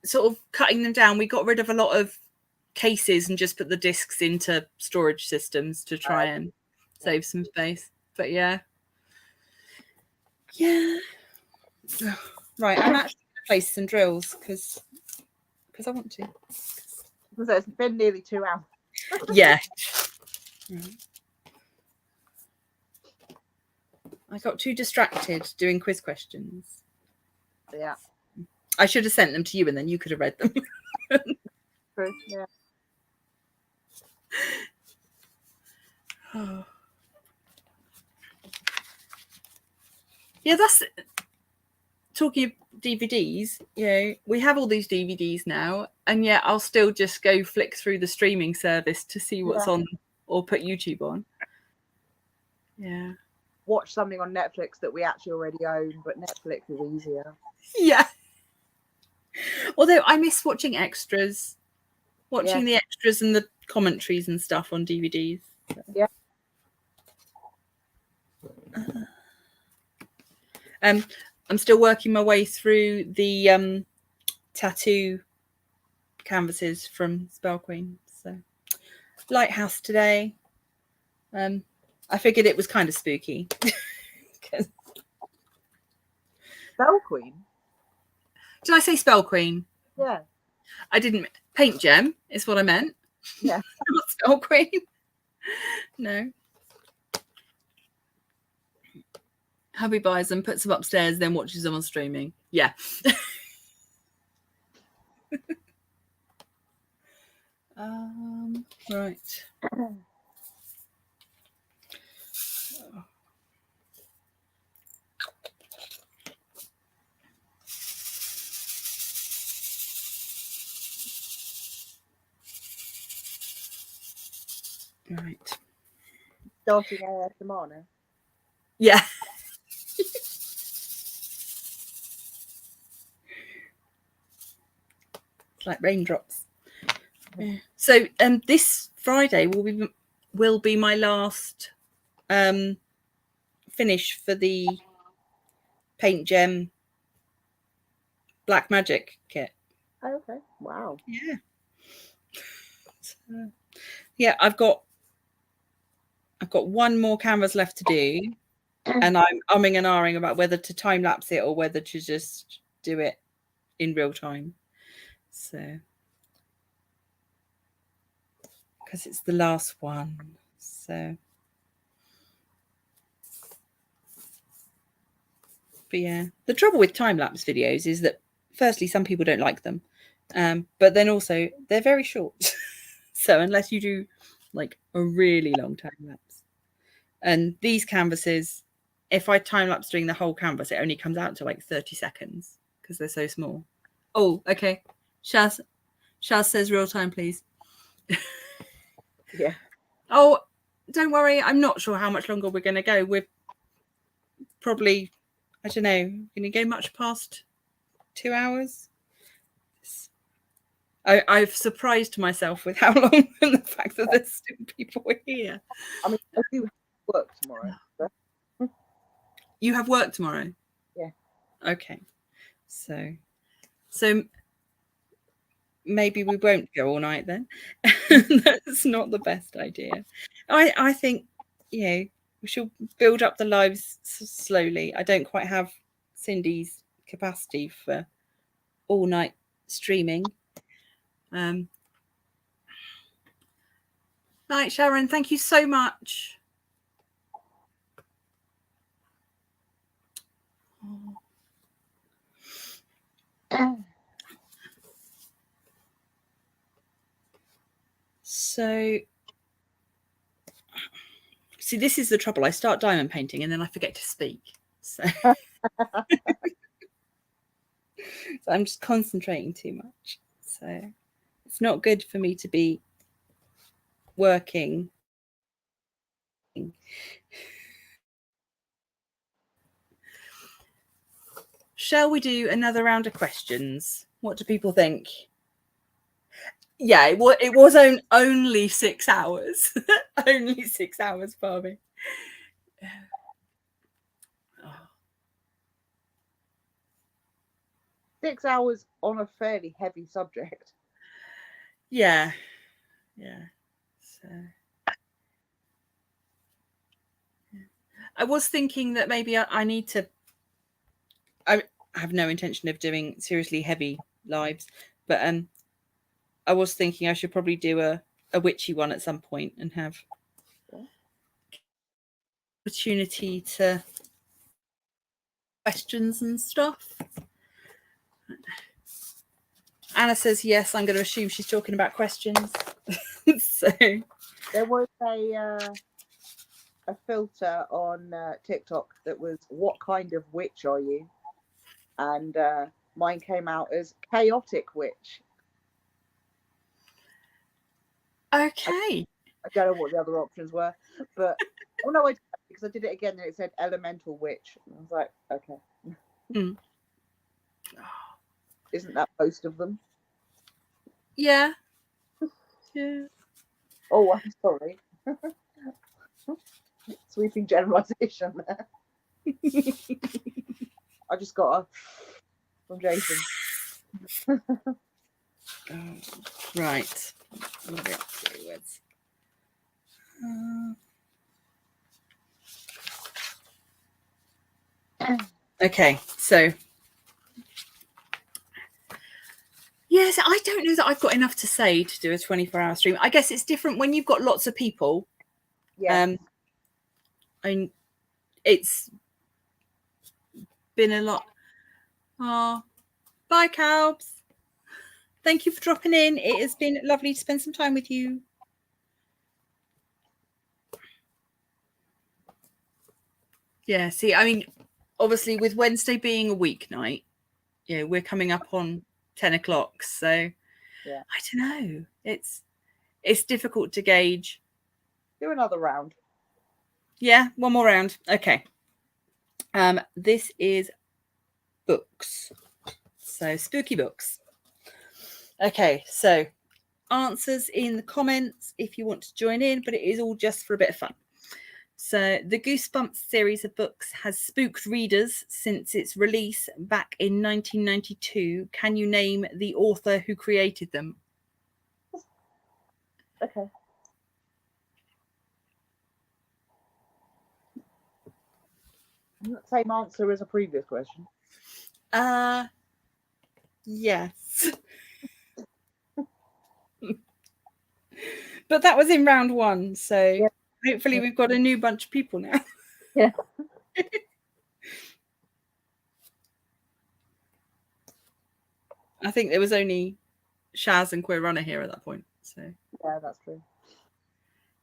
sort of cutting them down. We got rid of a lot of cases and just put the discs into storage systems to try and save some space. But yeah. Right, I'm actually going to place some drills because I want to. So it's been nearly 2 hours. Yeah. I got too distracted doing quiz questions. Yeah. I should have sent them to you and then you could have read them. True. Yeah. Oh. Yeah, that's talking of DVDs. You know, we have all these DVDs now, and yet I'll still just go flick through the streaming service to see what's on or put YouTube on. Yeah. Watch something on Netflix that we actually already own, but Netflix is easier. Yeah. Although I miss watching extras, the extras and the commentaries and stuff on DVDs. So. Yeah. I'm still working my way through the tattoo canvases from Spell Queen. So Lighthouse today. I figured it was kind of spooky. Spell Queen? Did I say Spell Queen? Yeah. I didn't. Paint Gem is what I meant. Yeah. Not Spell Queen. No. Hubby buys them, puts them upstairs, then watches them on streaming. Yeah. Right. Right. Starting ASMR now. Yeah. It's like raindrops. Yeah. So this Friday will be my last finish for the Paint Gem Black Magic kit. Oh, okay. Wow. Yeah. So, yeah, I've got one more canvas left to do, and I'm umming and ahhing about whether to time lapse it or whether to just do it in real time. So, because it's the last one. So, but yeah, the trouble with time lapse videos is that firstly, some people don't like them, but then also they're very short. So unless you do like a really long time lapse, and these canvases, if I time lapse doing the whole canvas, it only comes out to like 30 seconds because they're so small. Oh, okay. Shaz says real time, please. Yeah. Oh, don't worry. I'm not sure how much longer we're going to go. We're probably, I don't know, going to go much past 2 hours. I've surprised myself with how long and the fact that there's still people here. I mean, I do work tomorrow. So. You have work tomorrow? Yeah. Okay. So maybe we won't go all night then. That's not the best idea. I think, we should build up the lives slowly. I don't quite have Cindy's capacity for all night streaming. Night, Sharon. Thank you so much. So, see, this is the trouble. I start diamond painting and then I forget to speak. So, so I'm just concentrating too much. So it's not good for me to be working. Shall we do another round of questions? What do people think? Yeah, it was only 6 hours. Only 6 hours, Barbie. Oh. 6 hours on a fairly heavy subject. Yeah. So I was thinking that maybe I need to. I have no intention of doing seriously heavy lives, but I was thinking I should probably do a witchy one at some point and have opportunity to questions and stuff. Anna says yes. I'm going to assume she's talking about questions. So there was a filter on TikTok that was, "What kind of witch are you?" And mine came out as chaotic witch. Okay. I don't know what the other options were, but oh no, because I did it again and it said elemental witch. And I was like, okay. Mm. Isn't that most of them? Yeah. Oh, I'm sorry. Sweeping generalization there. I just got a from Jason. Right. Okay, so yes, I don't know that I've got enough to say to do a 24-hour stream. I guess it's different when you've got lots of people. Yeah. It's been a lot. Oh, bye, Calbs. Thank you for dropping in. It has been lovely to spend some time with you. Yeah, see, I mean, obviously with Wednesday being a weeknight, we're coming up on 10 o'clock. So yeah, I don't know. It's difficult to gauge. Do another round. Yeah, one more round. Okay. This is books. So spooky books. Okay, so answers in the comments if you want to join in, but it is all just for a bit of fun. So the Goosebumps series of books has spooked readers since its release back in 1992. Can you name the author who created them? Okay. Same answer as a previous question. Yes. But that was in round one, so hopefully we've got a new bunch of people now. Yeah. I think there was only Shaz and Queer Runner here at that point. So yeah, that's true.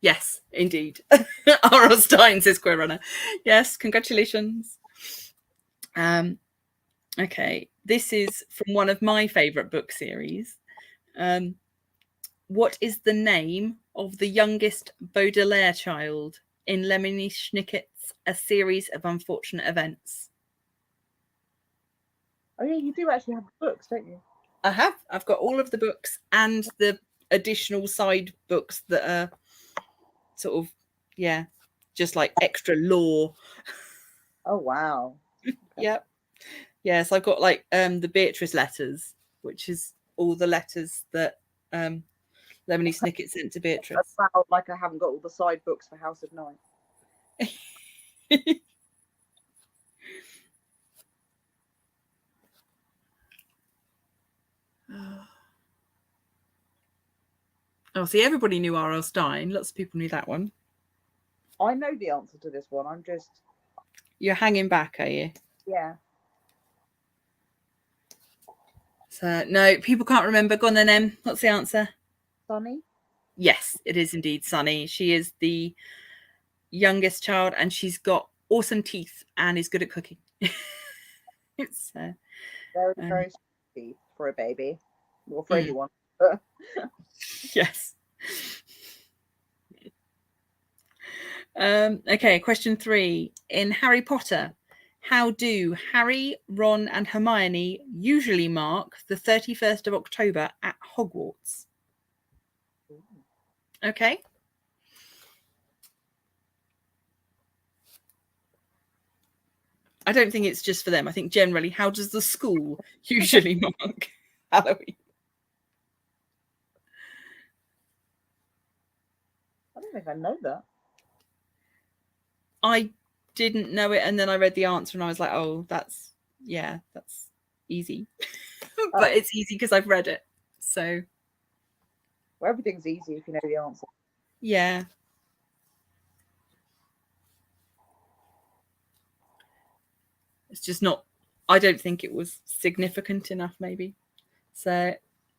Yes, indeed. R.L. Stein says Queer Runner. Yes, congratulations. Okay, this is from one of my favourite book series. What is the name of the youngest Baudelaire child in Lemony Snicket's A Series of Unfortunate Events? Oh yeah, you do actually have books, don't you? I have. I've got all of the books and the additional side books that are sort of, just like extra lore. Oh wow. Okay. Yep. Yes, I've got like the Beatrice letters, which is all the letters that Lemony Snicket sent to Beatrice. About like I haven't got all the side books for House of Night. Oh, see, everybody knew R.L. Stine. Lots of people knew that one. I know the answer to this one. I'm just... You're hanging back, are you? Yeah. So, no, people can't remember. Go on then, Em. What's the answer? Sunny? Yes, it is indeed Sunny. She is the youngest child and she's got awesome teeth and is good at cooking. It's very, very sweet for a baby. Or for anyone. Yes. Okay, question 3. In Harry Potter, how do Harry, Ron, and Hermione usually mark the 31st of October at Hogwarts? Okay. I don't think it's just for them. I think generally, how does the school usually mark Halloween? I don't think I know that. I didn't know it, and then I read the answer and I was like, oh, that's easy. But it's easy because I've read it. So well, everything's easy if you know the answer. Yeah. It's just not, I don't think it was significant enough, maybe. So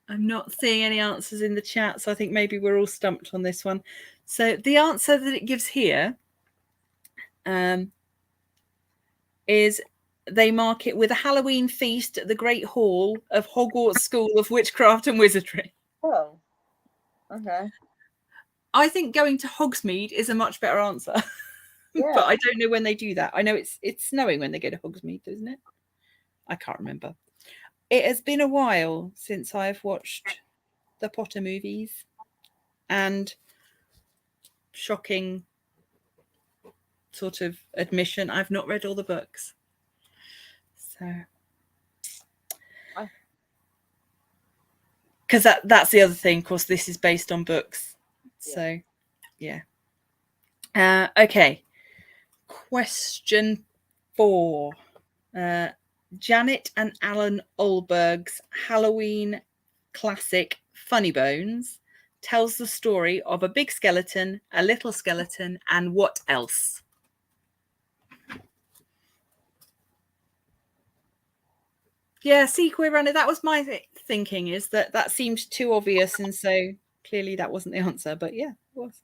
I'm not seeing any answers in the chat. So I think maybe we're all stumped on this one. So the answer that it gives here is they mark it with a Halloween feast at the Great Hall of Hogwarts School of Witchcraft and Wizardry. Oh, okay. I think going to Hogsmeade is a much better answer. Yeah. But I don't know when they do that. I know it's snowing when they go to Hogsmeade, isn't it? I can't remember. It has been a while since I've watched the Potter movies, and shocking sort of admission, I've not read all the books. So because that's the other thing, of course, this is based on books. So yeah. Okay. Question 4. Janet and Alan Olberg's Halloween classic Funny Bones tells the story of a big skeleton, a little skeleton, and what else? Yeah, see, Queer Runner, that was my thinking, is that seemed too obvious, and so clearly that wasn't the answer, but yeah, it was.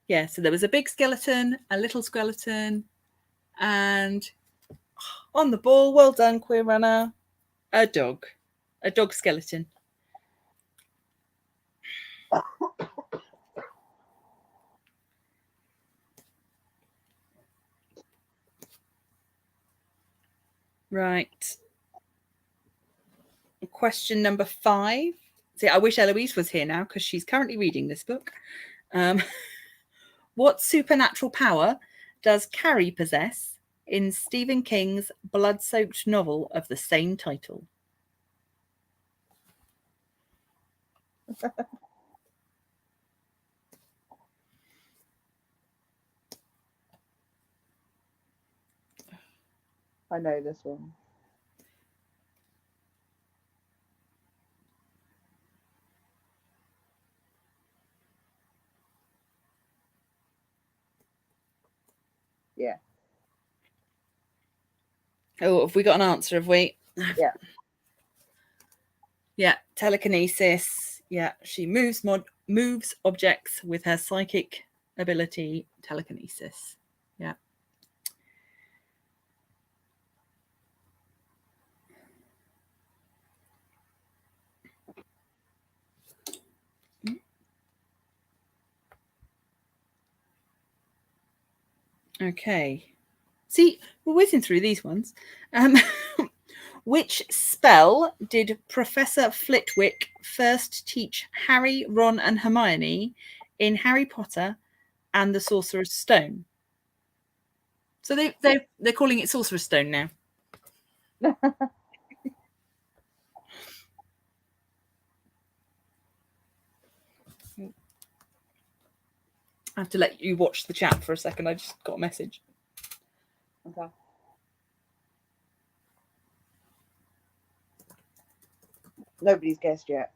Yeah, so there was a big skeleton, a little skeleton, and on the ball, well done, Queer Runner, a dog skeleton. Right. Question number 5. See, I wish Eloise was here now because she's currently reading this book. What supernatural power does Carrie possess in Stephen King's blood-soaked novel of the same title? I know this one. Yeah. Oh, have we got an answer? Have we? Yeah. Yeah, telekinesis. Yeah, she moves objects with her psychic ability, telekinesis. Yeah. Okay. See, we're whizzing through these ones. Which spell did Professor Flitwick first teach Harry, Ron, and Hermione in Harry Potter and the Sorcerer's Stone? So they're calling it Sorcerer's Stone now. I have to let you watch the chat for a second. I just got a message. Okay. Nobody's guessed yet.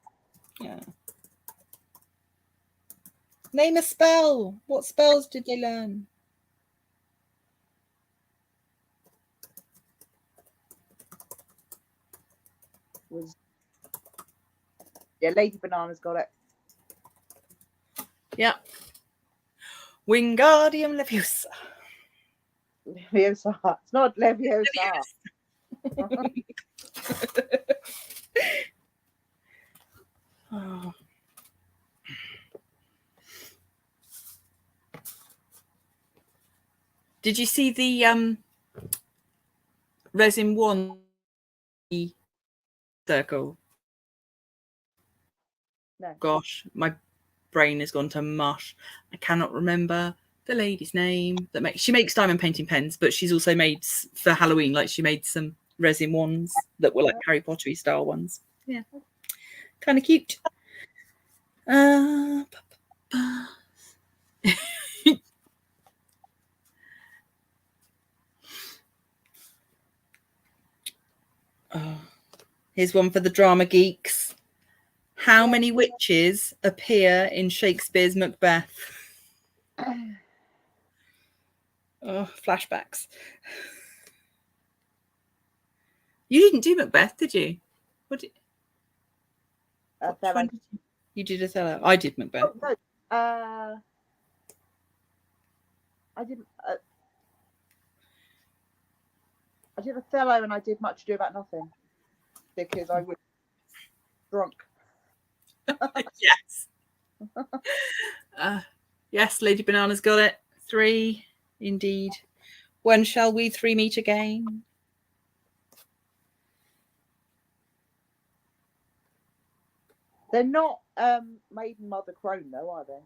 Yeah. Name a spell. What spells did they learn? Lady Banana's got it. Yeah. Wingardium Leviosa. Leviosa. It's not Leviosa. Oh. Did you see the resin wand circle? No. Gosh, my brain has gone to mush. I cannot remember the lady's name that she makes diamond painting pens, but she's also made for Halloween, like she made some resin wands that were like Harry Pottery style ones. Yeah, kind of cute. Here's one for the drama geeks. How many witches appear in Shakespeare's Macbeth? Oh, flashbacks. You didn't do Macbeth, did you? What did Othello. You did Othello. I did Macbeth. Oh, no. I didn't. I did Othello, and I did Much Ado About Nothing because I was drunk. Yes. Yes, Lady Banana's got it. 3, indeed. When shall we 3 meet again? They're not Maiden Mother Crone, though, are they?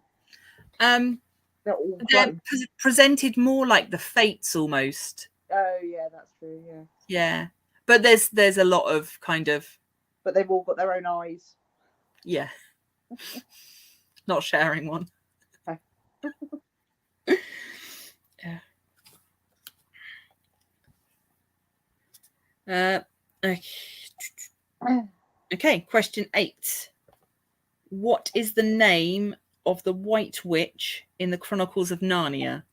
They're all They're presented more like the Fates almost. Oh yeah, that's true. Yeah. Yeah, but there's a lot of kind of. But they've all got their own eyes. Yeah. Not sharing one. Yeah. Okay, question 8. What is the name of the White Witch in the Chronicles of Narnia?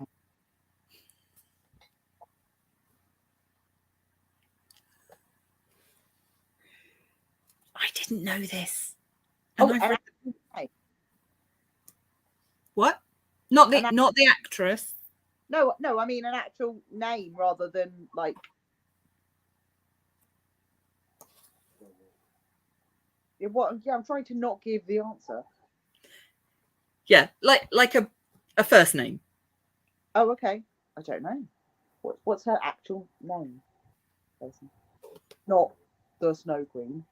I didn't know this. And what? Not the actress. No, I mean an actual name rather than like. What? Yeah, I'm trying to not give the answer. Yeah, like a first name. Oh, okay. I don't know. What's her actual name? Not the Snow Queen.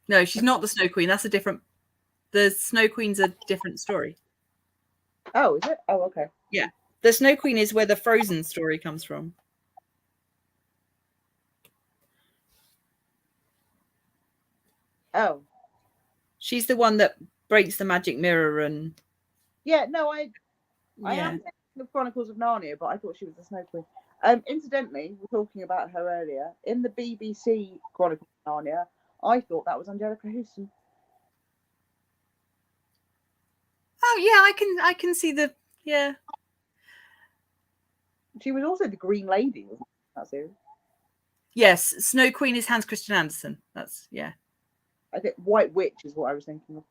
No, she's not the Snow Queen. That's a different. The Snow Queen's a different story. Oh, is it? Oh, okay. Yeah, the Snow Queen is where the Frozen story comes from. Oh, she's the one that breaks the magic mirror and. Yeah, no, I am thinking of Chronicles of Narnia, but I thought she was the Snow Queen. Incidentally, we were talking about her earlier. In the BBC Chronicles of Narnia, I thought that was Angelica Houston. Oh yeah, I can see the She was also the Green Lady, wasn't that series? Yes, Snow Queen is Hans Christian Andersen. That's I think White Witch is what I was thinking of.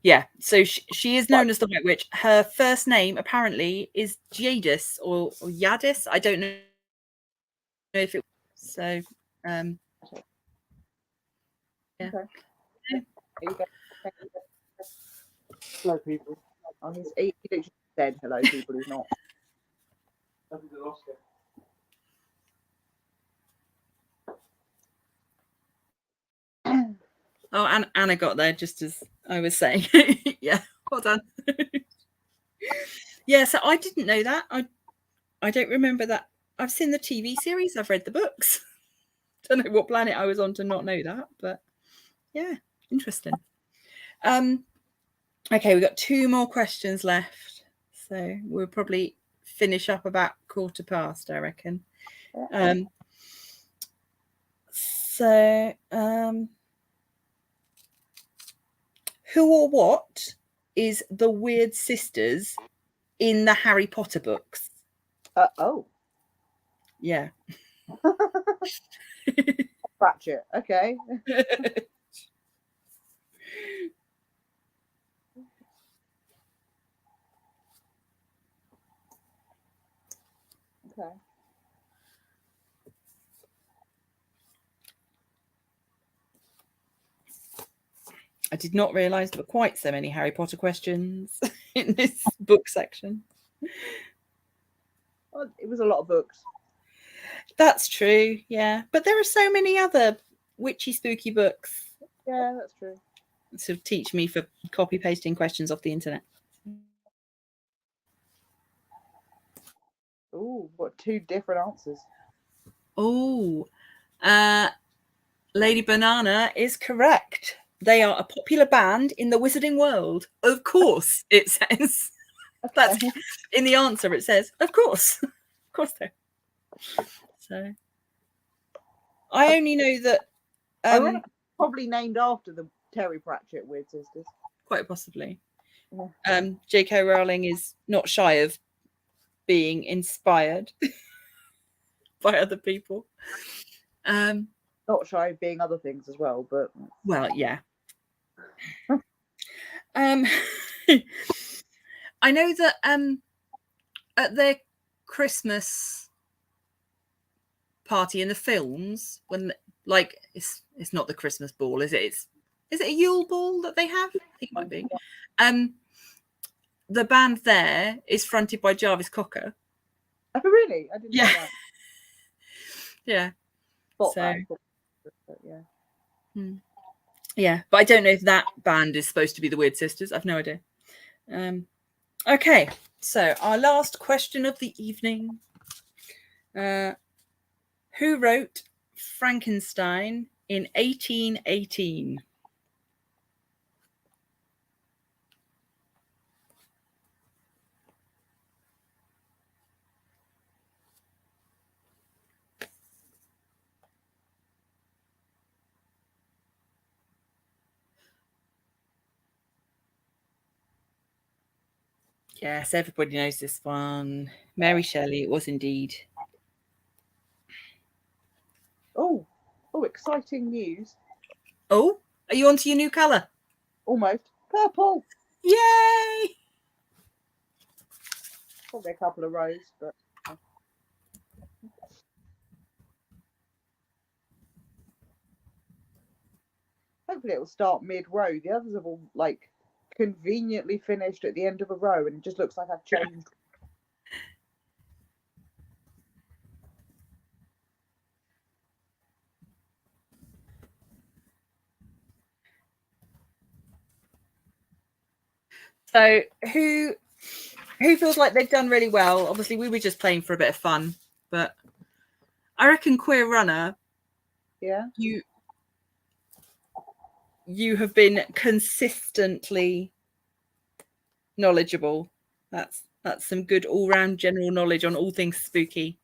Yeah, so she is known as the White Witch. Her first name apparently is Jadis or Yadis. I don't know if it. So, yeah. Okay. Hello, people. He literally said hello, people who's not. Oh, and Anna got there just as I was saying. Yeah, well done. Yeah, so I didn't know that. I don't remember that. I've seen the TV series. I've read the books. Don't know what planet I was on to not know that, but yeah, interesting. Okay, we've got 2 more questions left, so we'll probably finish up about 1:15, I reckon. Who or what is the weird sisters in the Harry Potter books? Oh. Yeah. Pratchett. Okay. Okay. I did not realise there were quite so many Harry Potter questions in this book section. Well, it was a lot of books. That's true, yeah. But there are so many other witchy, spooky books. Yeah, that's true. To teach me for copy pasting questions off the internet. Ooh, what 2 different answers? Oh, Lady Banana is correct. They are a popular band in the wizarding world. Of course, it says. Okay. That's in the answer. It says, of course. Of course they. So I only know that I reckon probably named after the Terry Pratchett Weird Sisters. Quite possibly. Yeah. J.K. Rowling is not shy of being inspired by other people. Not shy of being other things as well, but well, yeah. I know that at their Christmas party in the films, when like it's not the Christmas ball, is it? Is it a Yule ball that they have? I think it might be. The band there is fronted by Jarvis Cocker. Oh, really? I didn't know that. Yeah. Thought so that, but yeah. Yeah, but I don't know if that band is supposed to be the Weird Sisters. I've no idea. Okay, so our last question of the evening. Who wrote Frankenstein in 1818? Yes, everybody knows this one. Mary Shelley, it was indeed. Oh, exciting news. Oh, are you onto your new colour? Almost. Purple. Yay! Probably a couple of rows, but hopefully it will start mid-row. The others have all like conveniently finished at the end of a row, and it just looks like I've changed. So who feels like they've done really well? Obviously, we were just playing for a bit of fun, but I reckon Queer Runner. Yeah. You have been consistently knowledgeable. That's some good all-round general knowledge on all things spooky.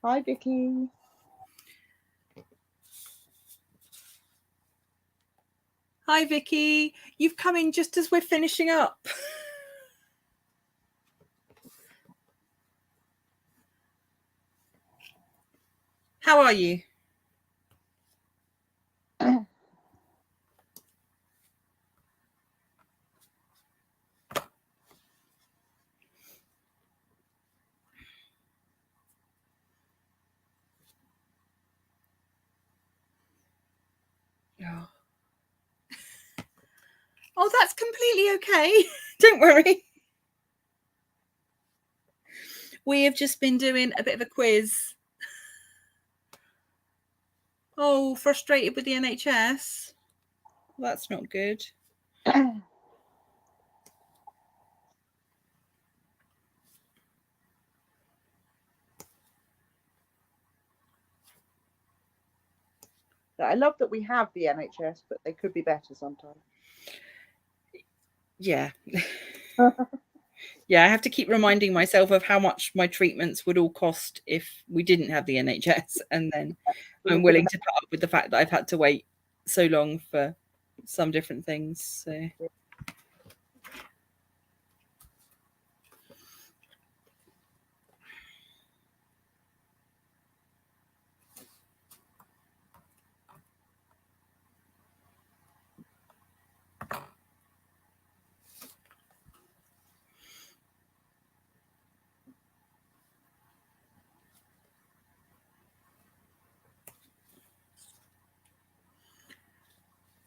Hi, Vicky. Hi, Vicky. You've come in just as we're finishing up. How are you? Oh, that's completely okay. Don't worry. We have just been doing a bit of a quiz. Oh, frustrated with the NHS? Well, that's not good. I love that we have the NHS, but they could be better sometimes. Yeah. Yeah, I have to keep reminding myself of how much my treatments would all cost if we didn't have the NHS, and then I'm willing to put up with the fact that I've had to wait so long for some different things. So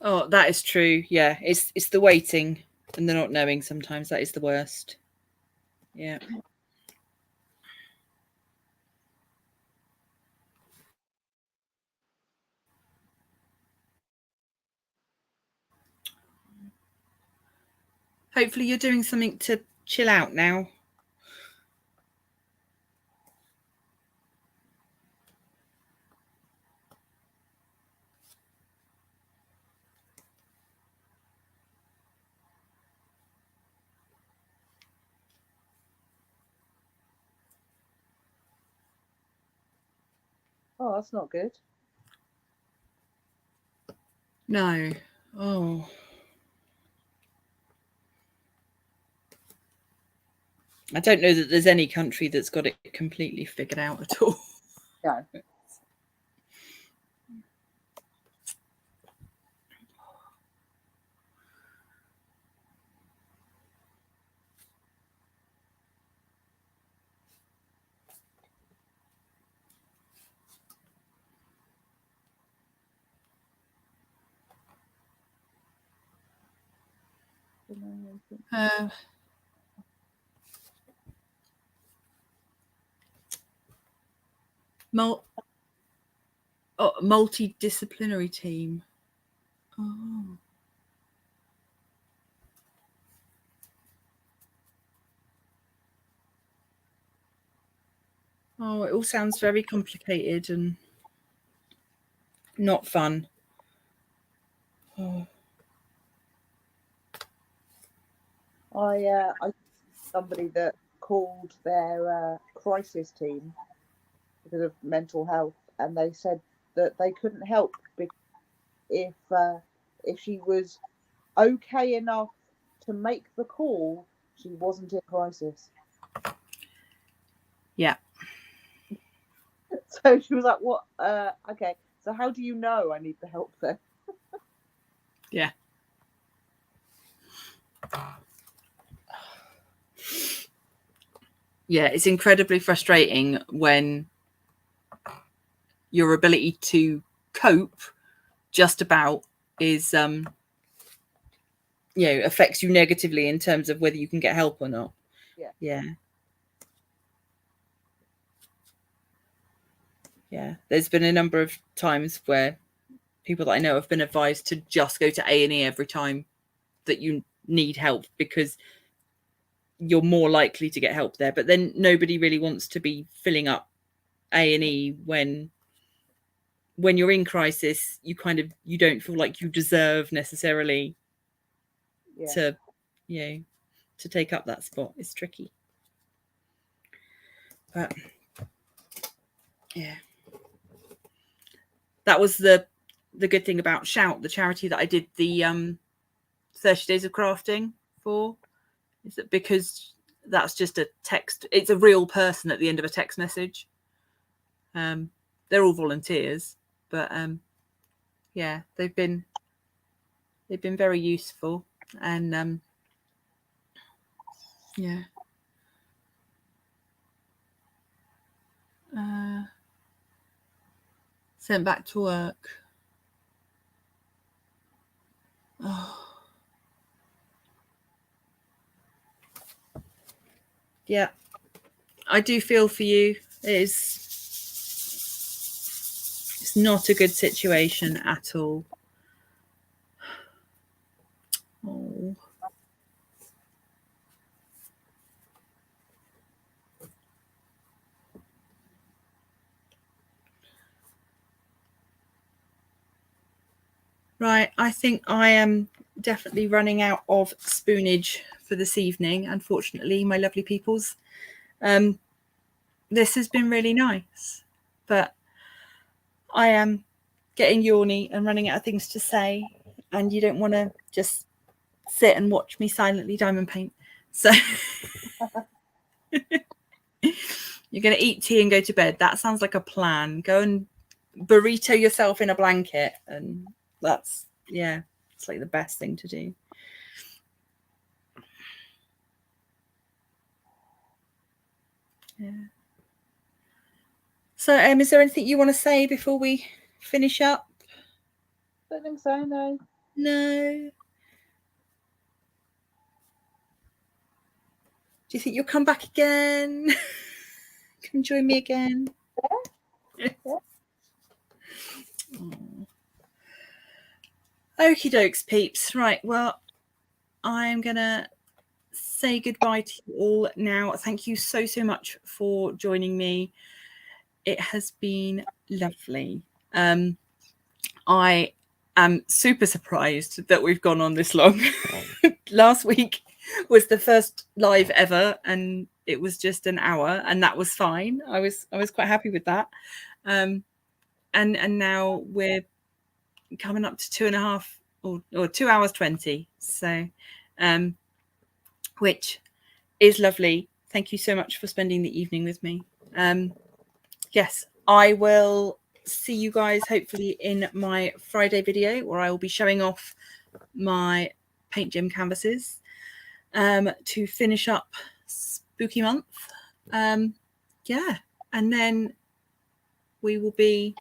oh, that is true. Yeah, it's the waiting and the not knowing sometimes that is the worst. Yeah. Hopefully you're doing something to chill out now. Oh, that's not good. No. Oh. I don't know that there's any country that's got it completely figured out at all. No. Multidisciplinary team. Oh. Oh, it all sounds very complicated and not fun. Oh. I somebody that called their crisis team because of mental health, and they said that they couldn't help because if she was okay enough to make the call, she wasn't in crisis. Yeah. So she was like, "What? Okay. So how do you know I need the help then?" Yeah. Yeah, it's incredibly frustrating when your ability to cope just about is affects you negatively in terms of whether you can get help or not. Yeah. There's been a number of times where people that I know have been advised to just go to A&E every time that you need help because you're more likely to get help there. But then nobody really wants to be filling up A&E when you're in crisis. You don't feel like you deserve necessarily to take up that spot. It's tricky, but yeah, that was the good thing about Shout, the charity that I did the 30 days of crafting for, is that because that's just a text, it's a real person at the end of a text message. They're all volunteers, but they've been very useful, and sent back to work. Oh. Yeah, I do feel for you. It's not a good situation at all. Oh. Right, I think I am definitely running out of spoonage for this evening, unfortunately, my lovely peoples. This has been really nice, but I am getting yawny and running out of things to say, and you don't want to just sit and watch me silently diamond paint. So you're going to eat tea and go to bed. That sounds like a plan. Go and burrito yourself in a blanket, and that's, yeah, it's like the best thing to do. Yeah. So, is there anything you want to say before we finish up? I don't think so, no. No. Do you think you'll come back again? Come join me again? Yeah. Yeah. Okie dokes, peeps. Right, well, I'm going to say goodbye to you all now. Thank you so much for joining me. It has been lovely. I am super surprised that we've gone on this long. Last week was the first live ever, and it was just an hour, and that was fine. I was quite happy with that. And now we're coming up to 2.5 or 2 hours 20. So, which is lovely. Thank you so much for spending the evening with me. Yes, I will see you guys hopefully in my Friday video, where I will be showing off my paint gym canvases to finish up spooky month. Yeah, and then we will be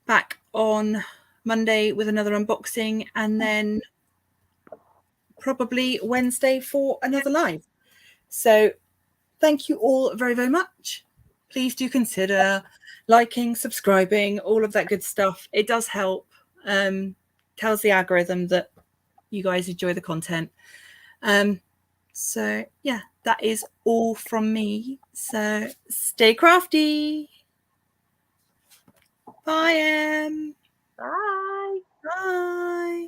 back on Monday with another unboxing, and then probably Wednesday for another live. So thank you all very, very much. Please do consider liking, subscribing, all of that good stuff. It does help. Tells the algorithm that you guys enjoy the content. So yeah, that is all from me. So stay crafty. Bye, Em. Bye. Bye.